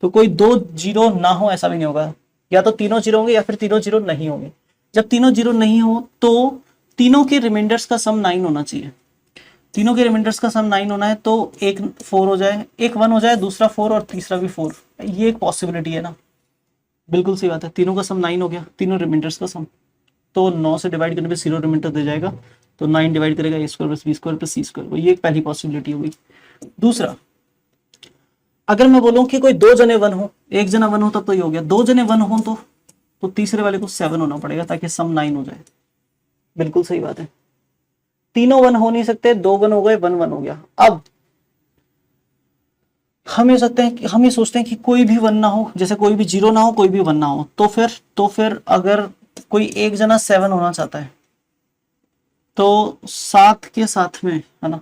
तो कोई दो 0 ना हो ऐसा भी नहीं होगा, या तो तीनों 0 होंगे या फिर तीनों 0 नहीं होंगे। जब तीनों 0 नहीं हो तो तीनों के रिमाइंडर्स का सम 9 होना चाहिए। तीनों के रिमाइंडर्स का सम 9 होना है तो एक 4 हो जाए, एक 1 हो जाए, दूसरा 4 और तीसरा भी 4। ये एक पॉसिबिलिटी है ना, बिल्कुल सही बात है। तीनों का सम 9 हो गया, तीनों रिमाइंडर्स का सम, तो 9 से डिवाइड करने पे 0 रिमाइंडर दे जाएगा, तो 9 डिवाइड करेगा A square plus B square plus C square, ये एक पहली पॉसिबिलिटी हो गई। दूसरा, अगर मैं बोलूं कि कोई दो जने 1 हो, एक जना 1 हो तब तो ये हो गया, दो जने 1 हो तो तीसरे वाले को 7 होना पड़ेगा ताकि सम 9 हो जाए। बिल्कुल सही बात है। तीनों 1 हो नहीं सकते, 2 1 हो गए, 1 1 हो गया। अब हम ये सकते हैं कि हम ये सोचते हैं कि कोई भी 1 ना हो, जैसे कोई भी 0 ना हो, कोई भी 1 ना हो, तो फिर अगर कोई एक जना 7 होना चाहता है तो 7 के साथ में, है ना,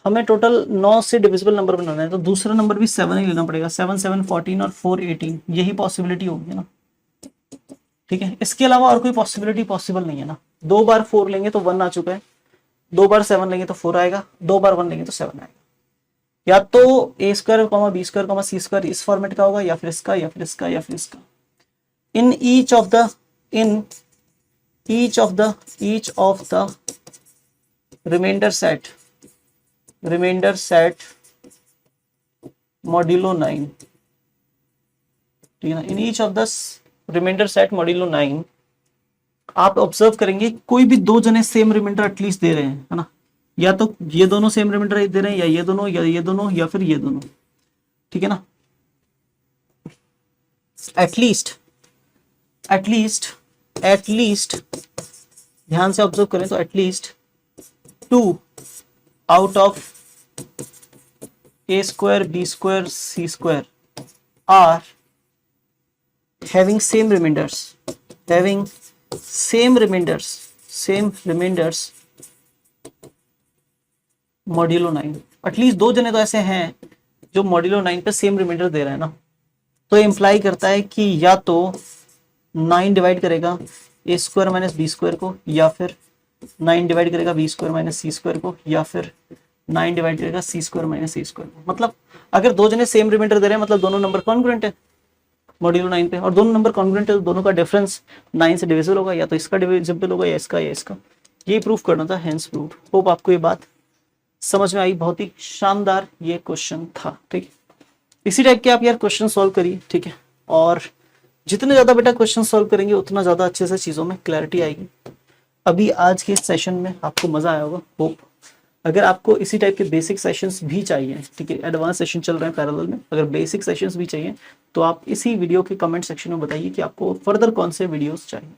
हमें टोटल 9 से डिविजिबल नंबर बनाना है, तो दूसरा नंबर भी 7 ही लेना पड़ेगा। 7 7 14 और 4 18, यही पॉसिबिलिटी होगी ना, ठीक है। इसके अलावा और कोई पॉसिबिलिटी पॉसिबल नहीं है ना। 2 बार 4 लेंगे तो 1 आ चुका है, 2 बार 7 लेंगे तो 4 आएगा, 2 बार 1 लेंगे तो 7 आएगा। या तो A square comma B square comma C square इस फॉर्मेट का होगा, या फिर इसका, या फिर इसका, या फिर इसका। In each of the remainder set remainder set modulo 9, ठीक है ना। In each of the remainder set modulo 9 आप ऑब्जर्व करेंगे कोई भी दो जने सेम रिमाइंडर एटलीस्ट दे रहे हैं, है ना। या तो ये दोनों सेम रिमाइंडर दे रहे हैं, या ये दोनों, या ये दोनों, या फिर ये दोनों, ठीक है ना। एटलीस्ट ध्यान से ऑब्जर्व करें तो at least 2 out of a square b square c square are having same remainders modulo 9। At least दो जने तो ऐसे हैं जो मॉड्यूलो 9 पे सेम रिमाइंडर दे रहे हैं ना। तो इम्प्लाई करता है कि या तो 9 डिवाइड करेगा A square minus B square को, या फिर 9 डिवाइड करेगा B square minus C square को, या फिर 9 डिवाइड करेगा सी स्क्वायर माइनस सी स्क्वायर को। मतलब अगर दो जने सेम रिमाइंडर दे रहे हैं मतलब दोनों नंबर कॉन्ग्रुएंट है मॉड्यूलो 9 पे, और दोनों नंबर कॉन्ग्रुएंट है तो दोनों का डिफरेंस 9 से डिविजिबल होगा, या तो इसका डिविजिबल होगा या इसका। ये प्रूफ करना था, हेंस प्रूव्ड। होप आपको ये बात समझ में आई। बहुत ही शानदार ये क्वेश्चन था, ठीक है। इसी टाइप के आप यार क्वेश्चन सॉल्व करिए, ठीक है। और जितने ज्यादा बेटा क्वेश्चन सॉल्व करेंगे उतना ज्यादा अच्छे से चीजों में क्लैरिटी आएगी। अभी आज के सेशन में आपको मजा आया होगा, होप। अगर आपको इसी टाइप के बेसिक सेशंस भी चाहिए, ठीक है, एडवांस सेशन चल रहे हैं पैरेलल में, अगर बेसिक सेशंस भी चाहिए तो आप इसी वीडियो के कमेंट सेक्शन में बताइए कि आपको फर्दर कौन से वीडियोस चाहिए।